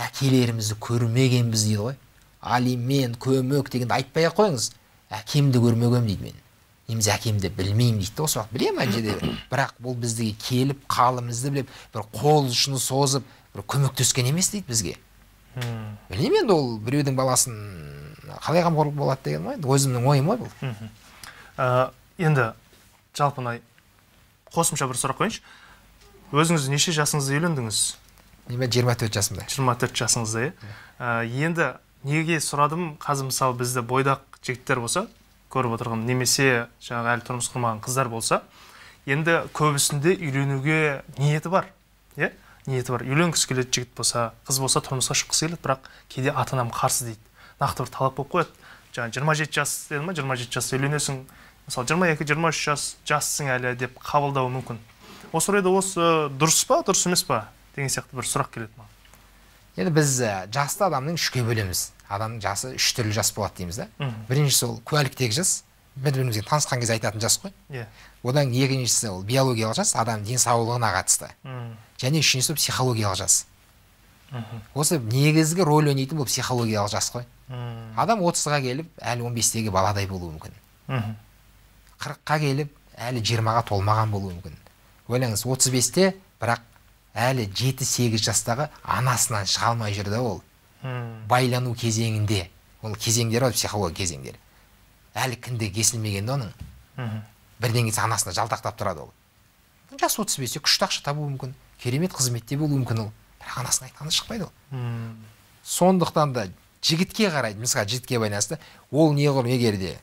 әкелерімізді көрмегенбіз дейді ғой. Алимент, көмек дегенді айтпай ақ қойыңыз. Әкемді көрмегем дейді мен. Немесе әкемді білмеймін дейді. Осы уақыт білемін әнжеде. Бірақ бұл біздіге келіп, қалымызды біліп, бір қол ұшын созып, бір көмектескен емес дейді бізге. Білмеймін енді ол біреудің баласын қалай қамқорлық болады деген ғой. Өзімнің ойым ғой бұл. Енді жалпынай қосымша бір сұрақ қойыншы. Өзіңіз неше жасыңызда үйлендіңіз? Мен 24 жасымда. 24 жасыңызда, енді неге сұрадым? Қазір мысалы бізде бойдақ жігіттер болса, көріп отырған, немесе жаңағы әлі тұрмыс құрмаған қыздар болса, енді көбісінде үйленуге ниеті бар. Ниеті бар. Үйленгісі келеді жігіт болса, қыз болса тұрмысқа шыққысы келеді, бірақ кейде ата-анам қарсы дейді. Нақты бір талап болып қояды. Жаңа 27 жас деді ма, 27 жаста үйленесің. Мысалы 22-23 жассың әлі деп қабылдауы мүмкін. Осы орайда осы дұрыс па, дұрыс емес па деген сияқты бір сұрақ келеді маған. Енді біз жасты адамның үшке бөлеміз. Адамның жасы үш түрлі жас болады дейміз да. Біріншісі ол куәліктегі жас, бір-бірімізге танысқан кезде айтатын жас қой. Одан екіншісі ол биологиялық жас, адам денсаулығына қатысты. Және үшіншісі психологиялық жас. Осы негізгі рөл ойнайтын бұл психологиялық жас қой. Адам 30-ға келіп, әлі 15-тегі баладай болуы мүмкін. 40-қа келіп, әлі 20-ға толмаған болуы мүмкін. Ойлаңыз, 35-те, бірақ әлі 7-8 жастағы анасынан шыға алмай жүрді ол. Байлану кезеңінде. Ол кезеңдер бар, психология кезеңдер. Әлі кінде кесілмегенде оның. Бірден кетсе анасына жалтақтап тұрады ол. Жас 35-те күшті ақша табуы мүмкін. Керемет қызметте болуы мүмкін ол. Бірақ анасының айтқаны шықпайды ол. Сондықтан да жігітке қарайды, мысалы жігітке байланысты, ол неғұр егерде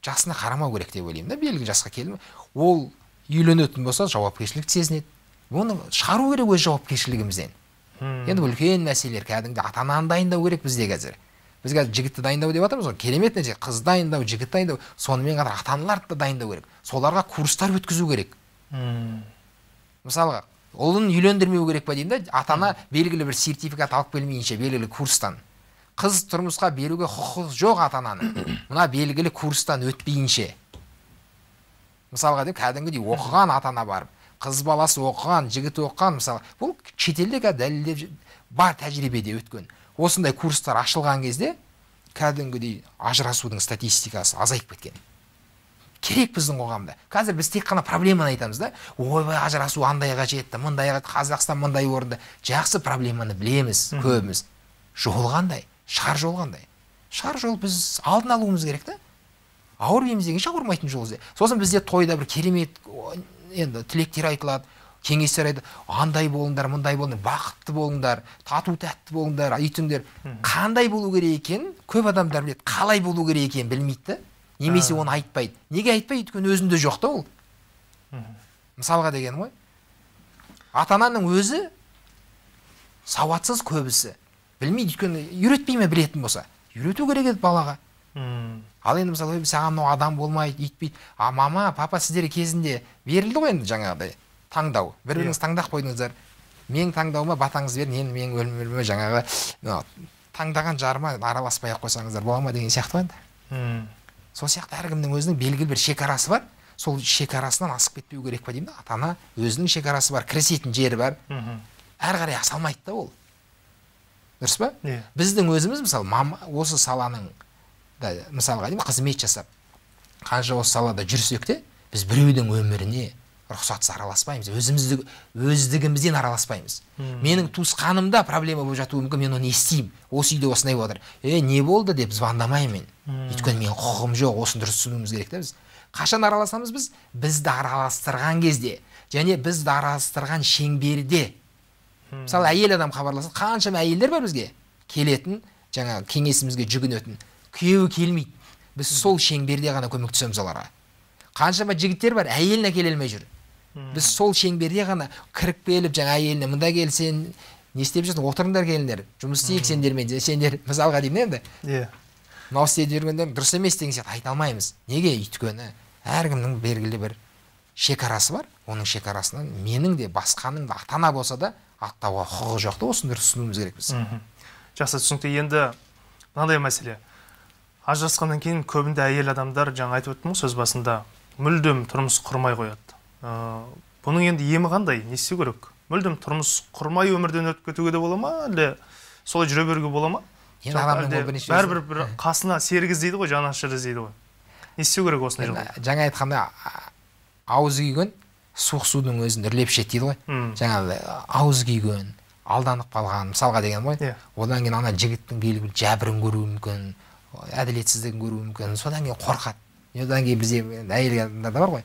жасына қарамау керек деп ойлаймын да, белгілі жасқа келді. Ол үйленетін болса, жауапкершілікті сезінеді. Оны шығару керек өз жауапкершілігімізден. Енді бұл үлкен мәселелер, кәдімгі ата-ананы дайындау керек бізде қазір. Біз қазір жігітті дайындау деп жатырмыз ғой. Керемет нәрсе, қыз дайындау, жігіт дайындау, сонымен қатар ата-аналарды да дайындау керек. Соларға курстар өткізу керек. Мысалға, ұлын үйлендірмеу керек па деймін да, ата-ана белгілі бір сертификат алып келмейінше, белгілі курстан. Қыз тұрмысқа беруге құқығы жоқ ата-ананың. Мына белгілі курстан өтпейінше. Мысалға деп кәдімгідей оқыған ата-ана барып, қыз баласы оқыған, жігіт оқыған, мысалы, бұл шетелде дәлелдеп бар тәжірибеде өткен. Осындай курстар ашылған кезде кәдімгідей ажырасудың статистикасы азайып кеткен. Керек біздің қоғамда. Қазір біз тек қана проблеманы айтамыз да. Ойбай, ажырасу андайға жетті, мындайға, Қазақстан мындай орында. Жақсы проблеманы білеміз, көбіміз. Жол қандай? Шығар жол қандай? Шығар жол біз алдын алуымыз керек та. ауырмаймыз дегенше ауырмайтын жол ізде. Сосын бізде тойда бір керемет енді тілектер айтылады, кеңестер айтады, андай болыңдар, мұндай болыңдар, бақытты болыңдар, тату тәтті болыңдар, айтыңдар. Қандай болу керек екен, көп адамдар біледі, қалай болу керек екен білмейді, немесе оны айтпайды. Неге айтпайды? Өйткені өзінде жоқ та ол. Мысалға деген ғой, ата-ананың өзі сауатсыз көбісі. Білмейді, өйткені үйретпей ме білетін болса. Үйрету керек еді балаға. Ал енді мысалы, саған мынау адам болмайды, үйтпейді. Мама, папа сіздер кезінде берілді ғой енді жаңағыдай таңдау. Бір-біріңіз таңдап қойдыңыздар. Менің таңдауыма батаңыз берін, енді менің өліміме жаңағы таңдаған жарыма араласпай ақ қойсаңыздар бола ма деген сияқты ғой. Сол сияқты әркімнің өзінің белгілі бір шекарасы бар. Сол шекарасынан асып кетпеу керек па деймін. Ата-ана өзінің шекарасы бар, кірісетін жері бар. Әрі қарай аса алмайды да ол. Дұрыс па? Біздің өзіміз мысалы осы саланың мысалға деймін, қызмет жасап, қанша осы салада жүрсек те, біз біреудің өміріне рұқсатсыз араласпаймыз, өздігімізден араласпаймыз. Менің туысқанымда проблема болып жатуы мүмкін, мен оны естимін. Осы үйде осындай отыр. Не болды деп звондамаймын. Өйткені менің құқығым жоқ, осыны дұрыс түсінуіміз керек та біз. Қашан араласамыз біз? Бізді араластырған кезде, және бізді араластырған шеңберде. Мысалы, әйел адам хабарласады, қаншама әйелдер бар бізге келетін, жаңа кеңесімізге жүгінетін. Күйеуі келмейді. Біз сол шеңберде ғана көмектесеміз оларға. Қаншама жігіттер бар, әйеліне келе алмай жүр. Біз сол шеңберде ғана кіріп келіп, жаңа әйеліне мында келсен, не істеп жүрсің, отырыңдар келіңдер, жұмыс істейік сендермен, сендер мысалға деймін енді. Мынау істеп жүргендер дұрыс емес деген сияқты айта алмаймыз. Неге? Өйткені әркімнің белгілі бір шекарасы бар. Оның шекарасынан менің де басқаның да ата-ана болса да аттауға құқығы жоқ та, осыны дұрыс түсінуіміз керек біз. Жақсы, түсінікті. Енді мынандай мәселе. Ажырасқаннан кейін көбінде әйел адамдар, жаңа айтып өттім сөз басында, мүлдем тұрмыс құрмай қояды. Бұның енді емі қандай? Не істеу керек? Мүлдем тұрмыс құрмай өмірден өтіп кетуге де бола ма, әлде солай жүре беруге бола ма? Бәрібір бір қасына серік іздейді ғой, жанашыр іздейді ғой. Не істеу керек осындай жағдайда? Жаңа айтқанда ауыз күйген суық судың өзін үрлеп ішеді дейді ғой. Жаңағы ауыз күйген, алданып қалған, мысалға деген ғой. Одан кейін ана жігіттің белгілі жәбірін көруі мүмкін, әділетсіздігін көруі мүмкін. Содан кейін қорқады. Одан кейін бізде әйел адамдар да бар ғой.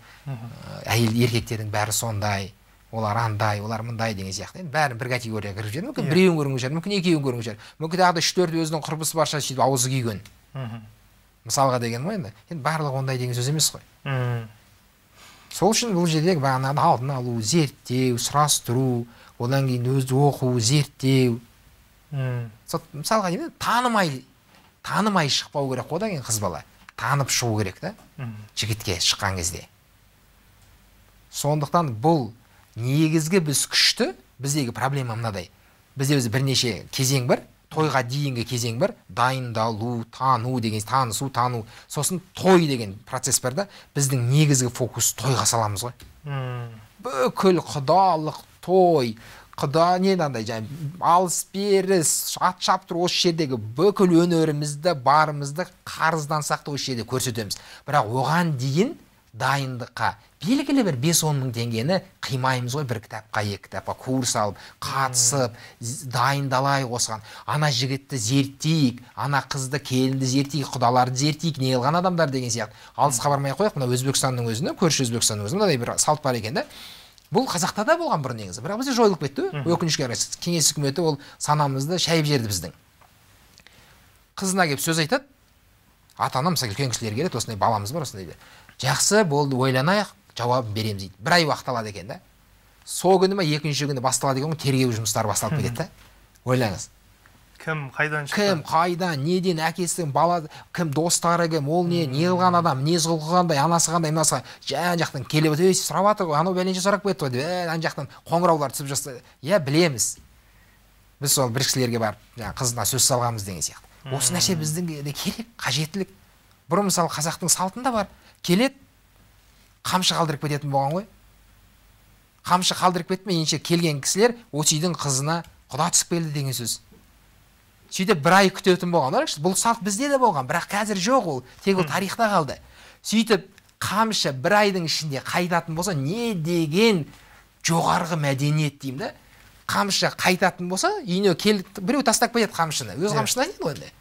Әйел еркектердің бәрі сондай, олар андай, олар мындай деген сияқты. Бәрін бір категорияға кіріп жатыр. Мүмкін біреуін көрген шығар, мүмкін екеуін көрген шығар. Мүмкін тағы да 3-4 өзінің құрбысы барша сөйтіп ауызы күйген. Мысалға деген ғой енді. Енді барлығы ондай деген сөз емес қой. Сол үшін бұл жердегі бағанағы алдын алу, зерттеу, сұрастыру, одан кейін өзді оқу, зерттеу. Мысалға деймін, танымай шықпау керек одан кейін қыз бала. Танып шығу керек та, жігітке шыққан кезде. Сондықтан бұл негізгі біз күшті, біздегі проблема мынадай. Бізде бірнеше кезең бар, тойға дейінгі кезең бар, дайындалу, тану деген, танысу, тану. Сосын той деген процесс бар да, біздің негізгі фокус тойға саламыз ғой. Бүкіл құдалық той, құда недандай, алыс беріс, ат шаптыру осы жердегі бүкіл өнерімізді, барымызды қарыздансақ та осы жерде көрсетеміз. Бірақ оған дейін дайындыққа белгілі бір 5-10 мың теңгені қимаймыз ғой, бір кітапқа, 2 кітапқа курс алып, қатысып, дайындалайық осыған. Ана жігітті зерттейік, ана қызды, келінді зерттейік, құдаларды зерттейік, не қылған адамдар деген сияқты. Алысқа бармай қояйық, мына Өзбекстанның өзіне, көрші Өзбекстанның өзіне мынадай бір салт бар екен да. Бұл қазақта да болған бұрын негізі, бірақ бізде жойылып кетті. Өкінішке қарай, кеңес үкіметі ол санамызды шайып жерді біздің. Қызына келіп сөз айтады, ата-ана мысалы үлкен кісілер келеді, осындай баламыз бар, осындай дейді. Жақсы, болды, ойланайық, жауабын береміз дейді. Бір ай уақыт алады екен да. Сол күні ме, екінші күні басталады екен, тергеу жұмыстары басталып кетеді да. Ойлаңыз. Кім қайдан шықты? Кім қайдан, неден, әкесінің бала, кім достары кім, ол не қылған адам, не қылғандай, анасы қандай, мынасы жан-жақтан келіп өтіп, сұрап жатыр ғой, анау бәленше сұрап кетті ғой деп, ана жақтан қоңыраулар түсіп жатса, білеміз. Біз сол бір кісілерге барып, қызына сөз салғанбыз деген сияқты. Осы нәрсе біздің керек, қажеттілік. Бұрын мысалы қазақтың салтында бар. Келет, қамшы қалдырып кететін болған ғой. Қамшы қалдырып кетмейінше келген кісілер осы үйдің қызына құда түсіп келді деген сөз. Сөйтіп бір ай күтетін болған. Бұл салт бізде де болған, бірақ қазір жоқ ол. Тек ол тарихта қалды. Сөйтіп қамшы бір айдың ішінде қайтатын болса, не деген жоғарғы мәдениет деймін да. Қамшы қайтатын болса, үйіне келіп, біреу тастап кетеді қамшыны. Өз қамшыны айтады ғой енді.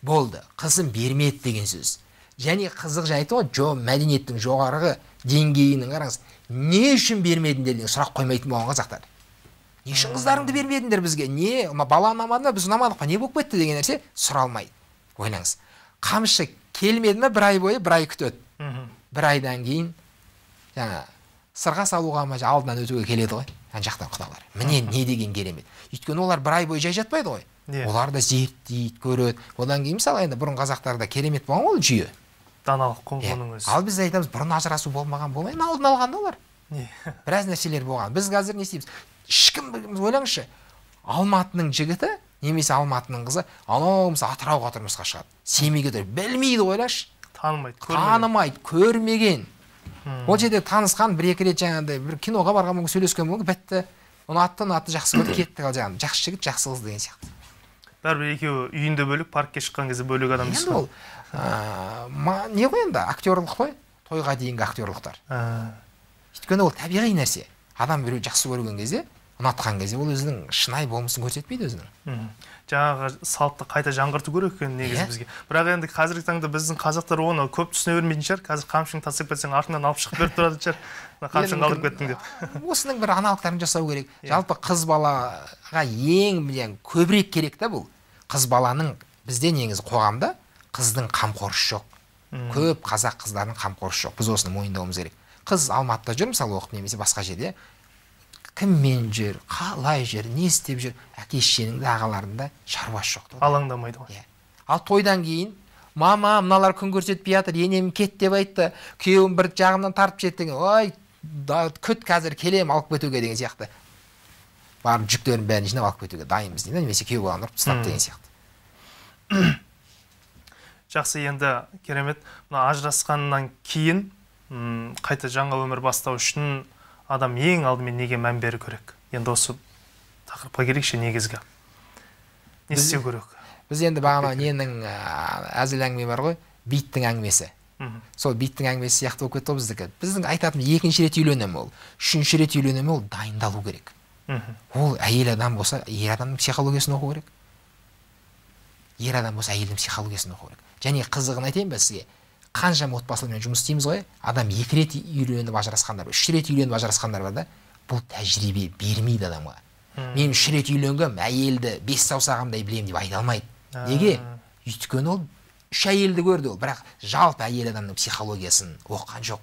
Болды, қызым бермеді деген сөз. және қызық жай айтты ғой, мәдениеттің жоғарғы деңгейінің қараңыз, не үшін бермедіңдер деген сұрақ қоймайтын болған қазақтар. Не үшін қыздарыңды бермедіңдер бізге? Не, бала ұнамады ма, біз ұнамадық па, не болып кетті деген нәрсе сұралмайды. Ойлаңыз. Қамшы келмеді ме, бір ай бойы, бір ай күтеді. Бір айдан кейін жаңа сырға салуға ма алдынан өтуге келеді ғой. Ана жақтан құдалар. Міне не деген керемет. Өйткені олар бір ай бойы жай жатпайды ғой. Олар да зерттейді, көреді. Одан кейін мысалы енді бұрын қазақтарда керемет болған ол жүйе. Даналық қоңқының өзі. Ал біз айтамыз, бұрын ажырасу болмаған болмай, алдын алған олар. Біраз нәрселер болған. Біз қазір не істейміз? Ешкім ойлаңызшы. Алматының жігіті, немесе Алматының қызы, анау мысалы Атырауға тұрмысқа шығады. Семейге тұрып, білмейді, ойлашы. Танымайды, көрмеген. Ол жерде танысқан, бір-екі рет жаңағыдай бір киноға барған мүмкін сөйлескен мүмкін, бітті. Ұнатты, жақсы көрді, кетті, қалжаған. Жақсы жігіт, жақсы қыз деген сияқты. Бәрібір екеуі үйінде бөлек, паркке шыққан кезде бөлек адам емес қой. Не ғой енді, актерлық қой, тойға дейінгі актерлықтар. Өйткені ол табиғи нәрсе. Адам біреу жақсы көрген кезде, ұнатқан кезде ол өзінің шынайы болмысын көрсетпейді өзінің. Жаңағы салтты қайта жаңғырту керек екен негізі бізге. Бірақ енді қазіргі таңда біздің қазақтар оны көп түсіне бермейтін шығар. Қазір қамшың тастап кетсең артынан алып шығып беріп тұрады шығар. Қамшың қалдырып кеттің деп. Осының бір аналықтарын жасау керек. Жалпы қыз балаға ең көбірек керек та бұл. Қыз баланың бізде негізі қоғамда қыздың қамқоршы жоқ. Көп қазақ қыздарының қамқоршы жоқ. Біз осыны мойындауымыз керек. Қыз Алматыда жүр, мысалы оқып немесе басқа жерде. Кіммен жүр, қалай жүр, не істеп жүр, әке-шешенің де ағаларында шаруасы жоқ. Алаңдамайды ғой. Ал тойдан кейін, мама, мыналар күн көрсетпей жатыр, енем кет деп айтты, күйеуім бір жағымнан тартып жетті деген, ой, күт қазір келем алып кетуге деген сияқты. Барып жүктерін бәрін жинап алып кетуге дайынбыз дейді, немесе күйеу баланы ұрып тастап деген сияқты. Жақсы, енді керемет. Мына ажырасқаннан кейін қайта жаңа өмір бастау үшін адам ең алдымен неге мән беру керек? Енді осы тақырыпқа келейікші негізгі. Не істеу керек? Біз енді бағана ненің әзіл әңгіме бар ғой, биттің әңгімесі. Сол биттің әңгімесі сияқты болып кетті біздікі. Біздің айтатын екінші рет үйленем ол, үшінші рет үйленем ол дайындалу керек. Ол әйел адам болса, ер адамның психологиясын оқу керек. Ер адам болса, әйелдің психологиясын оқу керек. Және қызығын айтайын ба сізге? Қаншама отбасылармен жұмыс істейміз ғой, адам 2 рет үйленіп ажырасқандар, 3 рет үйленіп ажырасқандар бар да, бұл тәжірибе бермейді адамға. Мен 3 рет үйленгем, әйелді 5 саусағымдай білем деп айта алмайды. Неге? Өйткені ол 3 әйелді көрді ол, бірақ жалпы әйел адамның психологиясын оққан жоқ.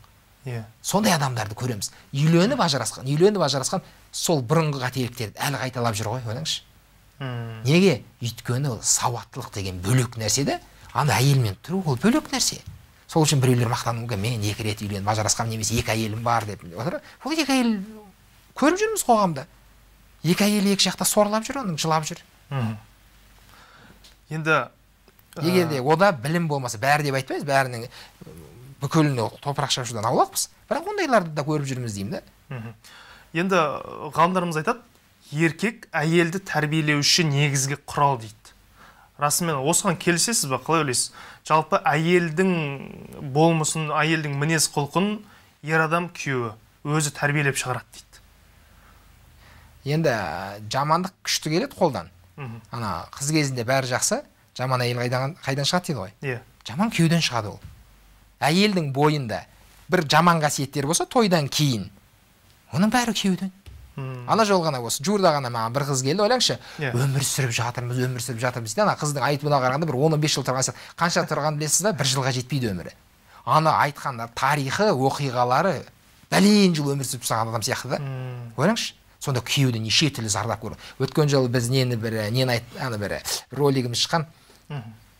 Сондай адамдарды көреміз. Үйленіп ажырасқан, сол бұрынғы қателіктерді әлі қайталап жүр ғой, ойлаңызшы. Неге? Өйткені ол сауаттылық деген бөлек нәрсе де, ана әйелмен тұру ол бөлек нәрсе. Сол үшін біреулер мақтануы мүмкін, мен 2 рет үйленіп ажырасқам, немесе 2 әйелім бар деп. Ол 2 әйел көріп жүрміз қоғамда. 2 әйел 2 жақта сорлап жүр, оның жылап жүр. Енді егер де ода білім болмаса, бәрі деп айтпаймыз, бәрінің бүкіліне топырақ шашудан аулақпыз. Бірақ ондайларды да көріп жүрміз деймін да. Енді ғалымдарымыз айтады, еркек әйелді тәрбиелеуші негізгі құрал дейді. Расымен осыған келісесіз бе, қалай ойлайсыз? Жалпы әйелдің болмысын, әйелдің мінез құлқын ер адам күйеуі өзі тәрбиелеп шығарады дейді. Енді жамандық күшті келеді қолдан. Ана қыз кезінде бәрі жақсы, жаман әйел қайдан шығады дейді ғой. Жаман күйеуден шығады ол. Әйелдің бойында бір жаман қасиеттер болса, тойдан кейін оның бәрі күйеуден. Ана жол ғана осы, жуырда ғана маған бір қыз келді, ойлаңызшы, өмір сүріп жатырмыз. Ана қыздың айтуына қарағанда бір 15 жыл тұрған сияқты, қанша тұрған білесіз ба, 1 жылға жетпейді өмірі. Ана айтқанда тарихы, оқиғалары, бәлен жыл өмір сүріп тұрған адам сияқты да. Ойлаңызшы, сонда күйеуден неше түрлі зардап көрді. Өткен жолы біз ролигіміз шыққан.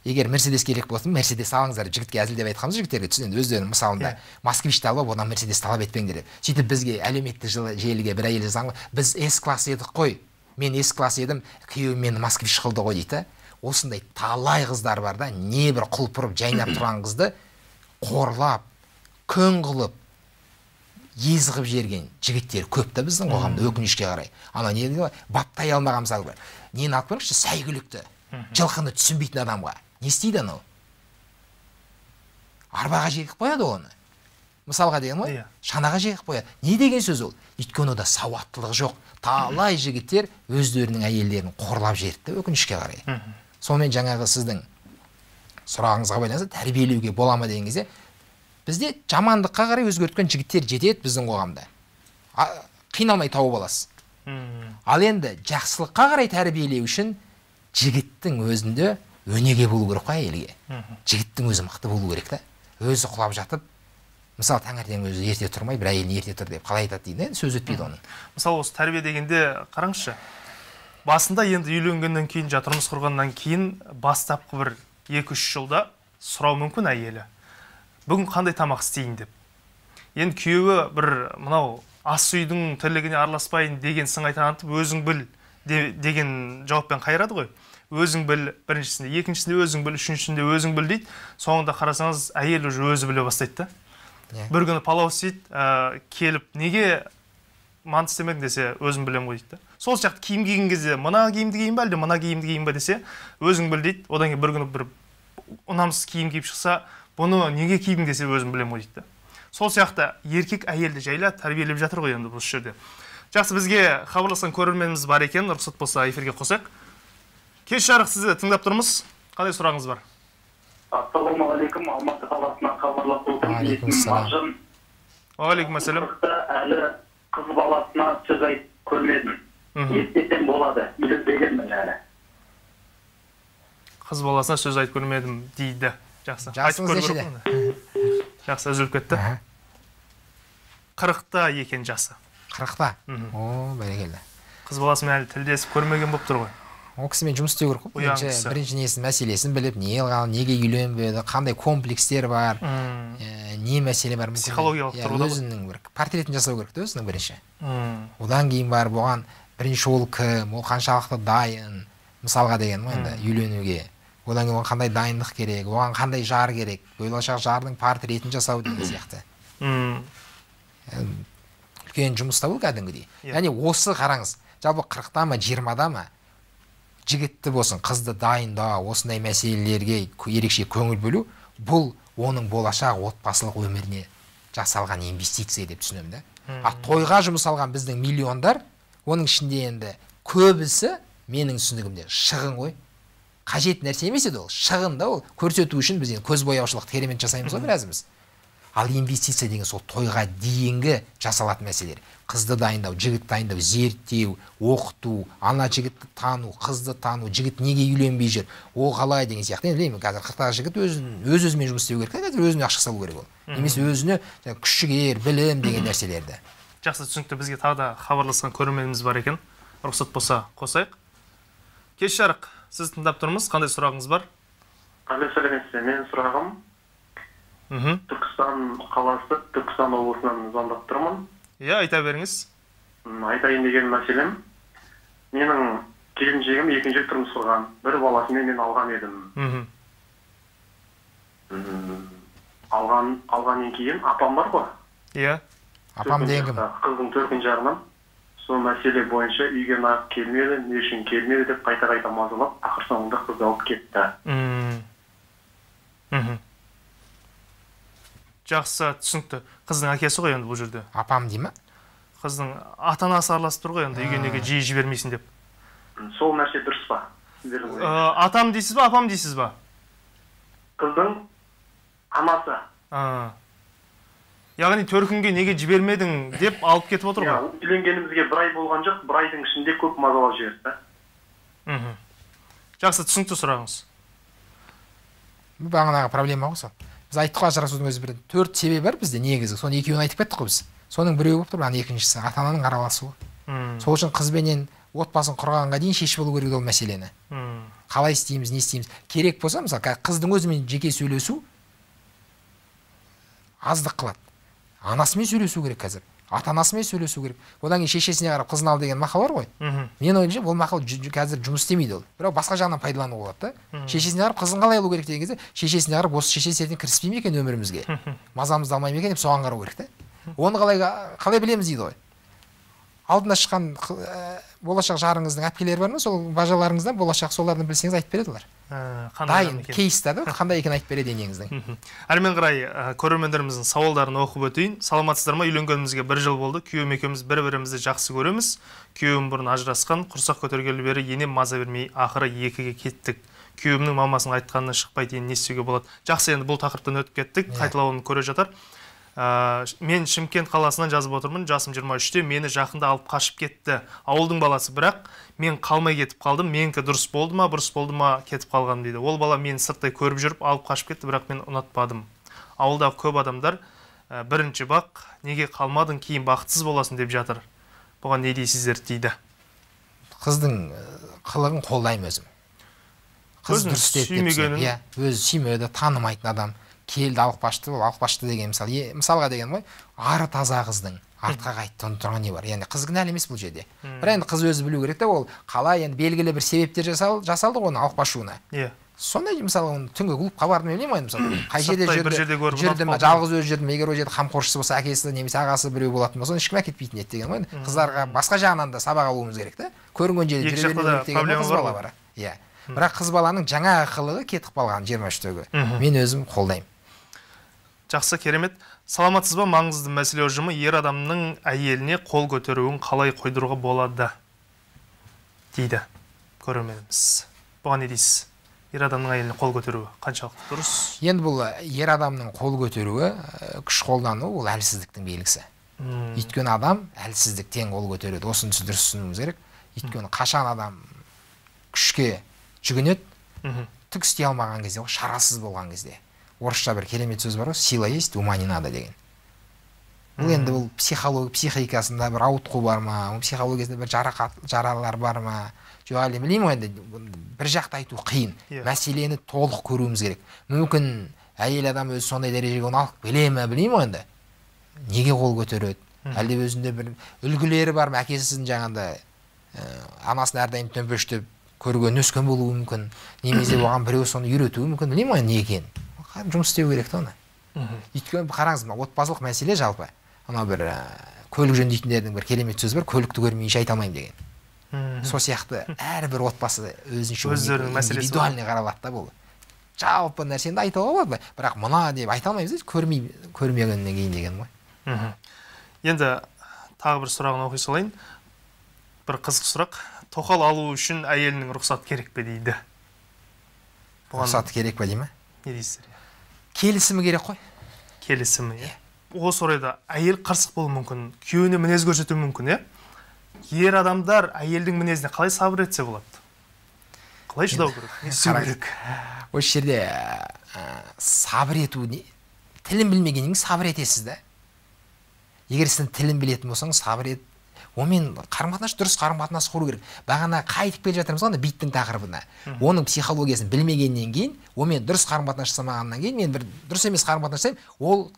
Егер Мерседес керек болсын, Мерседес алыңыздар, жігітке әзілдеп айтқанбыз, жігіттерге түсінеді, өздерінің мысалында Москвичті алып, одан Мерседес талап етпеңдер деп. Сөйтіп бізге әлеуметтік желіге бір әйел жазған, біз С-класс едік қой, мен С-класс едім, күйеуім мені Москвич қылды ғой дейді. Осындай талай қыздар бар да, не бір құлпырып жайнап тұрған қызды қорлап, күн қылып, езғіп жерген жігіттер көп та біздің қоғамда, өкінішке қарай. Ана не дейді, баптай алмаған мысалы бар. Нені алып көріңізші, сәйгүлікті, жылқыны түсінбейтін адамға. Не істейді анау? Арбаға жегіп қояды оны. Мысалға деген ғой, шанаға жегіп қояды. Не деген сөз ол? Өйткені ода сауаттылық жоқ. Талай жігіттер өздерінің әйелдерін қорлап жіберді, өкінішке қарай. Сонымен жаңағы сіздің сұрағыңызға байланысты тәрбиелеуге бола ма деген кезде бізде жамандыққа қарай өзгерткен жігіттер жетеді біздің қоғамда. Қиналмай тауып аласыз. Ал енді жақсылыққа қарай тәрбиелеу үшін жігіттің өзінде өнеге болу керек қой әйелге. Жігіттің өзі мықты болу керек та. Өзі құлап жатып, мысалы таңертең өзі ерте тұрмай, бір әйелін ерте тұр деп қалай айтады дейді, сөз өтпейді оның. Мысалы осы тәрбие дегенде қараңызшы. Басында енді үйленгеннен кейін, тұрмыс құрғаннан кейін бастапқы бір 2-3 жылда сұрау мүмкін әйелі. Бүгін қандай тамақ істейін деп. Енді күйеуі бір мынау ас үйдің тірлігіне араласпайын деген сыңай танытып, өзің біл деген жауаппен қайырады ғой. Өзің біл, біріншісінде, екіншісінде өзің біл, үшіншісінде өзің біл дейді. Соңында қарасаңыз, әйел уже өзі біле бастайды да. Бір күні палау істейді, келіп, неге манты істемедің десе, өзім білем ғой дейді. Сол сияқты киім киген кезде, мына киімді киейін бе, әлде мына киімді киейін бе десе, өзің біл дейді. Одан кейін бір күні бір ұнамсыз киім киіп шықса, бұны неге кидің десе, өзім білем ғой дейді. Сол сияқты еркек әйелді жайла тәрбиелеп жатыр ғой енді бұл жерде. Жақсы, бізге хабарласқан көрерменіміз бар екен, рұқсат болса эфирге қосайық. Кеш жарық, сізді тыңдап тұрмыз. Қандай сұрағыңыз бар? Ассалаумағалейкум, Алматы қаласынан хабарласып отырмын. Уағалейкумассалам. Әлі қыз баласына сөз айтып көрмедім. Естесем болады, үйленбегенмін әлі. Қыз баласына сөз айтып көрмедім дейді. Жақсы. Жасыңыз нешеде? Жақсы, үзіліп кетті. 40-та екен жасы. 40-та? О, бәрекелді. Қыз баласымен әлі тілдесіп көрмеген болып тұр ғой. Ол кісімен жұмыс істеу керек қой. Бірінші несін мәселесін біліп, не қалған, неге үйленбеді, қандай комплекстер бар, не мәселе бар. Психологиялық тұрғыда өзінің бір портретін жасау керек өзінің бірінші. Одан кейін бар, бұған бірінші ол кім, ол қаншалықты дайын, мысалға деген енді үйленуге. Одан кейін қандай дайындық керек, оған қандай жар керек, болашақ жардың портретін жасау деген сияқты. Үлкен жұмыста бұл кәдімгідей. Яғни осы қараңыз, жалпы 40-та ма, 20-да ма, жігітті болсын, қызды дайындау, осындай мәселелерге ерекше көңіл бөлу, бұл оның болашақ отбасылық өміріне жасалған инвестиция деп түсінемін да. Тойға жұмсалған біздің миллиондар, оның ішінде енді көбісі менің түсінігімде шығын ғой. Қажет нәрсе емес еді ол, шығын да ол. Көрсету үшін біз көз бояушылық эксперимент жасаймыз ғой біразымыз. Ал инвестиция деген сол тойға дейінгі жасалатын мәселелер. Қызды дайындау, жігіт дайындау, зерттеу, оқыту, ана жігітті тану, қызды тану, жігіт неге үйленбей жүр, ол қалай деген сияқты. Енді білемін, қазір 40-тағы жігіт өз-өзімен жұмыс істеу керек, қазір өзіне ақша салу керек ол. Немесе өзіне күш-жігер, білім деген нәрселерді. Жақсы, түсінікті. Бізге тағы да хабарласқан көрерменіміз бар екен. Рұқсат болса қосайық. Кеш жарық, сіз тыңдап тұрмыз. Қандай сұрағыңыз бар? Сәлеметсіз, менің сұрағым Түркістан қаласы, Түркістан облысынан звондап тұрмын. Айта беріңіз. Айтайын деген мәселем, менің келіншегім екінші тұрмыс құрған, бір баласымен мен алған едім. Алғаннан кейін апам бар ғой? Иә. Апам деген кім? Қыздың төркін жағынан. Сол мәселе бойынша үйге нағып келмеді, не үшін келмеді деп қайта-қайта мазалап, ақыр соңында қызды алып кетті. Жақсы, түсінікті. Қыздың әкесі ғой енді бұл жерде. Апам дей ма? Қыздың ата-анасы араласып тұр ғой енді, үйге неге жиі жібермейсің деп. Сол нәрсе дұрыс па? Атам дейсіз ба, апам дейсіз ба? Қыздың анасы. Яғни төркінге неге жібермедің деп алып кетіп отыр ғой. Үйленгенімізге бір ай болған жоқ, бір айдың ішінде көп мазалап жіберді. Жақсы, түсінікті сұрағыңыз. Бұл бағанағы проблема ғой сол. Біз айттық қой, ажырасудың өзі бір 4 себебі бар бізде негізі. Соны екеуін айтып кеттік қой біз. Соның біреуі болып тұр, екіншісі ата-ананың араласуы. Сол үшін қызбенен отбасын құрғанға дейін шешіп алу керек ол мәселені. Қалай істейміз, не істейміз? Керек болса, мысалы, қыздың өзімен жеке сөйлесу аздық қылады. Анасымен сөйлесу керек қазір. Ата-анасымен сөйлесу керек. Одан кейін шешесіне қарап қызын ал деген мақал бар ғой. Мен ойымша ол мақал қазір жұмыс істемейді ол. Бірақ басқа жағынан пайдалануға болады да. Шешесіне қарап қызын қалай алу керек деген кезде, шешесіне қарап осы шешесі ертең кіріспей ме екен өмірімізге? Мазамызды алмай ма екен деп соған қарау керек та. Оны қалай білеміз дейді ғой. Алдына шыққан болашақ жарыңыздың әпкелері бар ма? Сол бажаларыңыздан болашақ солардан білсеңіз айтып береді олар. Дайын кейста да, қандай екенін айтып береді енеңіздің. Әрмен қарай көрермендеріміздің сауалдарын оқып өтейін. Саламатсыздар ма? Үйленгенімізге 1 жыл болды. Күйеуім екеуміз бір-бірімізді жақсы көреміз. Күйеуім бұрын ажырасқан, құрсақ көтергелі бері енем маза бермей, ақыры екіге кеттік. Күйеуімнің мамасының айтқанына шықпайды, енді не істеуге болады? Жақсы, енді бұл тақырыптан өтіп кеттік. Қайталауын көре жатар. Мен Шымкент қаласынан жазып отырмын. Жасым 23-те, мені жақында алып қашып кетті. Ауылдың баласы, бірақ мен қалмай кетіп қалдым. Менікі дұрыс болды ма, бұрыс болды ма кетіп қалғаным дейді. Ол бала мені сырттай көріп жүріп алып қашып кетті, бірақ мен ұнатпадым. Ауылдағы көп адамдар бірінші бақ, неге қалмадың, кейін бақытсыз боласың деп жатыр. Бұған не дейсіздер дейді. Қыздың қылығын қолдаймын өзім. Қыз дұрыс істеді деп, өзі сүймеді, танымайтын адам келді, алып қашты деген мысалға деген ғой, ары таза қыздың артқа қайтты тұрған не бар. Яғни қыз кінәлі емес бұл жерде. Бірақ енді қыз өзі білу керек те, ол қалай енді белгілі бір себептер жасалды оны алып қашуына. Сондай мысалы түнгі клубқа бардым білмеймін, мысалы қай жерде жүрдім, жалғыз өзі жүрдім, егер ол жерде қамқоршысы болса, әкесі немесе ағасы біреу болатын болса, ешкім әкетпейтін еді деген ғой. Қыздарға басқа жағынан да сабақ алуымыз керек те. Көрінген жерде жүре беру керек деген қыз бала бар. Иә. Бірақ қыз баланың жаңағы қылығы кетіп қалған 23-тегі. Мен өзім қолдаймын. Жақсы, керемет. Саламатсыз ба? Маңызды мәселе ұжымы ер адамның әйеліне қол көтеруін қалай қойдыруға болады дейді көрерменіміз. Бұған не дейсіз? Ер адамның әйеліне қол көтеруі қаншалықты дұрыс? Енді бұл ер адамның қол көтеруі, күш қолдану, ол әлсіздіктің белгісі. Өйткені адам әлсіздіктен қол көтереді. Осыны дұрыс түсінуіміз керек. Өйткені қашан адам күшке жүгінеді, түк істей алмаған кезде, шарасыз болған кезде. Орысша бір керемет сөз бар ғой, сила есть, ума не надо деген. Бұл енді бұл психикасында бір ауытқу бар ма, психологиясында бір жаралар бар ма, жоқ әлі білмеймін енді, бір жақты айту қиын. Мәселені толық көруіміз керек. Мүмкін әйел адам өзі сондай дәрежеге оны алып келе ме, білмеймін енді. Неге қол көтереді? Әлде өзінде бір үлгілері бар ма, әкесінің жаңағында анасын әрдайым төмпештеп көрген өскен болуы мүмкін, немесе оған біреу соны үйретуі мүмкін, білмеймін не екен. Жұмыс істеу керек та оны. Өйткені қараңыз, отбасылық мәселе жалпы. Анау бір көлік жөндейтіндердің бір керемет сөзі бар, көлікті көрмейінше айта алмаймын деген. Сол сияқты әрбір отбасы өзінше индивидуальный қаралады да бұл. Жалпы нәрсені айта алады, бірақ мына деп айта алмаймыз, көрмегеннен кейін деген ғой. Енді тағы бір сұрағын оқи салайын. Бір қызық сұрақ. Тоқал алу үшін әйелінің рұқсат керек пе дейді. Рұқсат керек пе дейме? Не дейсіздер? Келісімі керек қой. Келісімі, иә. Осы орайда әйел қырсық болуы мүмкін, күйеуіне мінез көрсетуі мүмкін, иә? Ер адамдар әйелдің мінезіне қалай сабыр етсе болады? Қалай шыдау керек? Не істеу керек? Осы жерде сабыр ету, тілін білмегеннен сабыр етесіз да. Егер сіздің тілін білетін болсаңыз, сабыр ет. Онымен қарым-қатынас, дұрыс қарым-қатынас құру керек. Бағана қайтып келе жатырмыз ғой, биттің тақырыбына. Оның психологиясын білмегеннен кейін, онымен дұрыс қарым-қатынас жасамағаннан кейін, мен бір дұрыс емес қарым-қатынас жасаймын, ол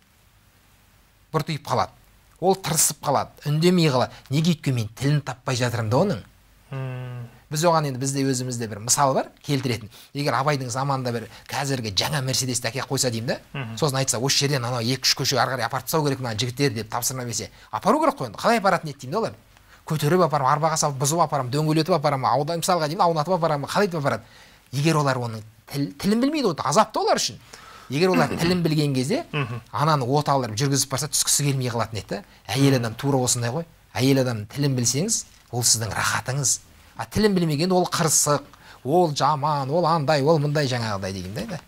бұртиып қалады. Ол тырысып қалады, үндемей қалады. Неге өйткені мен тілін таппай жатырмын да оның. Біз оған енді бізде өзімізде бір мысал бар, келтіретін. Егер Абайдың заманында бір қазіргі жаңа Мерседесті әкеп қойса деймін да, сосын айтса, осы жерден анау 2-3 көше ары қарай апарып тастау керек мына жігіттер деп тапсырма берсе, апару керек қой енді. Қалай апаратын еді деймін да олар? Көтеріп апарам, арбаға салып бұзып апарам, дөңгелетіп апарам, аудан мысалға деймін, аунатып апарам, қалай етіп апарады? Егер олар оның тілін білмейді, ол азапты олар үшін. Егер олар тілін білген кезде, ананы от алып жүргізіп барса түскісі келмей қалатын еді. Әйел адам тура осындай ғой. Әйел адамның тілін білсеңіз, ол сіздің рахатыңыз. Тілін білмеген ол қырсық, ол жаман, ол андай, ол мындай жаңағыдай деген да.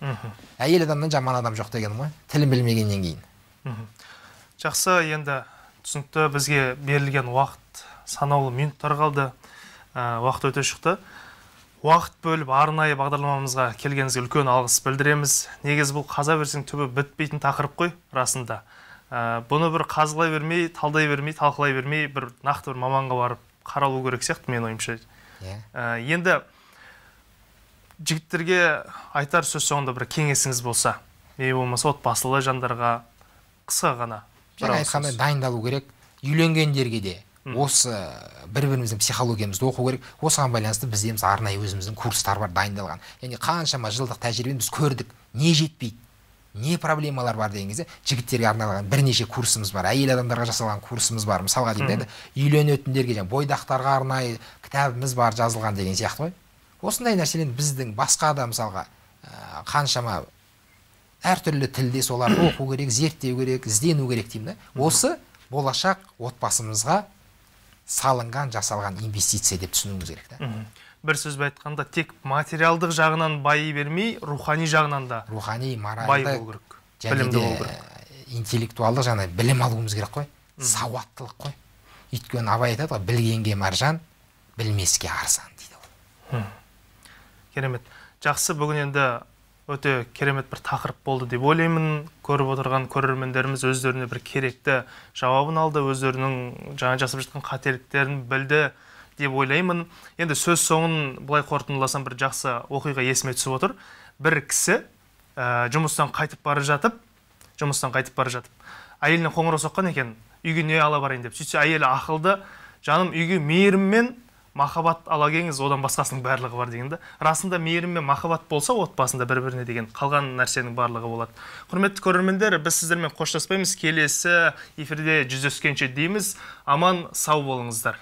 Әйел адамнан жаман адам жоқ деген ғой, тілін білмегеннен кейін. Жақсы, енді түсінікті, бізге берілген уақыт санаулы минуттар қалды. Уақыт өте шықты. Уақыт бөліп арнайы бағдарламамызға келгеніңізге үлкен алғыс білдіреміз. Негізі бұл қаза берсең түбі бітпейтін тақырып қой, расында. Бұны бір қазылай бермей, талдай бермей, талқылай бермей, бір нақты бір маманға барып қаралу керек сияқты мен ойымша. Енді жігіттерге айтар сөз соңында бір кеңесіңіз болса, болмаса отбасылы жандарға қысқа ғана. Жаңа айтқандай дайындалу керек. Үйленгендерге де осы бір-біріміздің психологиямызды оқу керек. Осыған байланысты бізде арнайы өзіміздің курстар бар дайындалған. Яғни қаншама жылдық тәжірибені біз көрдік. Не жетпейді? не проблемалар бар деген кезде жігіттерге арналған бірнеше курсымыз бар, әйел адамдарға жасалған курсымыз бар. Мысалға деймін, үйленетіндерге, бойдақтарға арнайы кітабымыз бар жазылған деген сияқты ғой. Осындай нәрселен біздің басқа да мысалға қаншама әртүрлі тілде соларды оқу керек, зерттеу керек, іздену керек деймін. Осы болашақ отбасымызға салынған, жасалған инвестиция деп түсінуіміз керек. Бір сөзбен айтқанда, тек материалдық жағынан байи бермей, рухани жағынан да рухани, бай болу керек, білімді болу керек. Интеллектуалдық жаңа білім алуымыз керек қой, сауаттылық қой. Өйткені Абай айтады ғой, білгенге маржан, білмеске арзан дейді. Керемет. Жақсы, бүгін енді өте керемет бір тақырып болды деп ойлаймын. Көріп отырған көрермендеріміз өздеріне бір керекті жауабын алды, өздерінің жаңа жасап жатқан қателіктерін білді деп ойлаймын. Енді сөз соңын былай қорытындыласам, бір жақсы оқиға есіме түсіп отыр. Бір кісі жұмыстан қайтып бара жатып, әйеліне қоңырау соққан екен, үйге не ала барайын деп. Сөйтсе әйелі ақылды, жаным, үйге мейірім мен махаббат ала келіңіз, одан басқасының барлығы бар дегенді. Расында мейірім мен махаббат болса, отбасында бір-біріне деген қалған нәрсенің барлығы болады. Құрметті көрермендер, біз сіздермен қоштаспаймыз. Келесі эфирде жүздескенше дейміз. Аман, сау болыңыздар.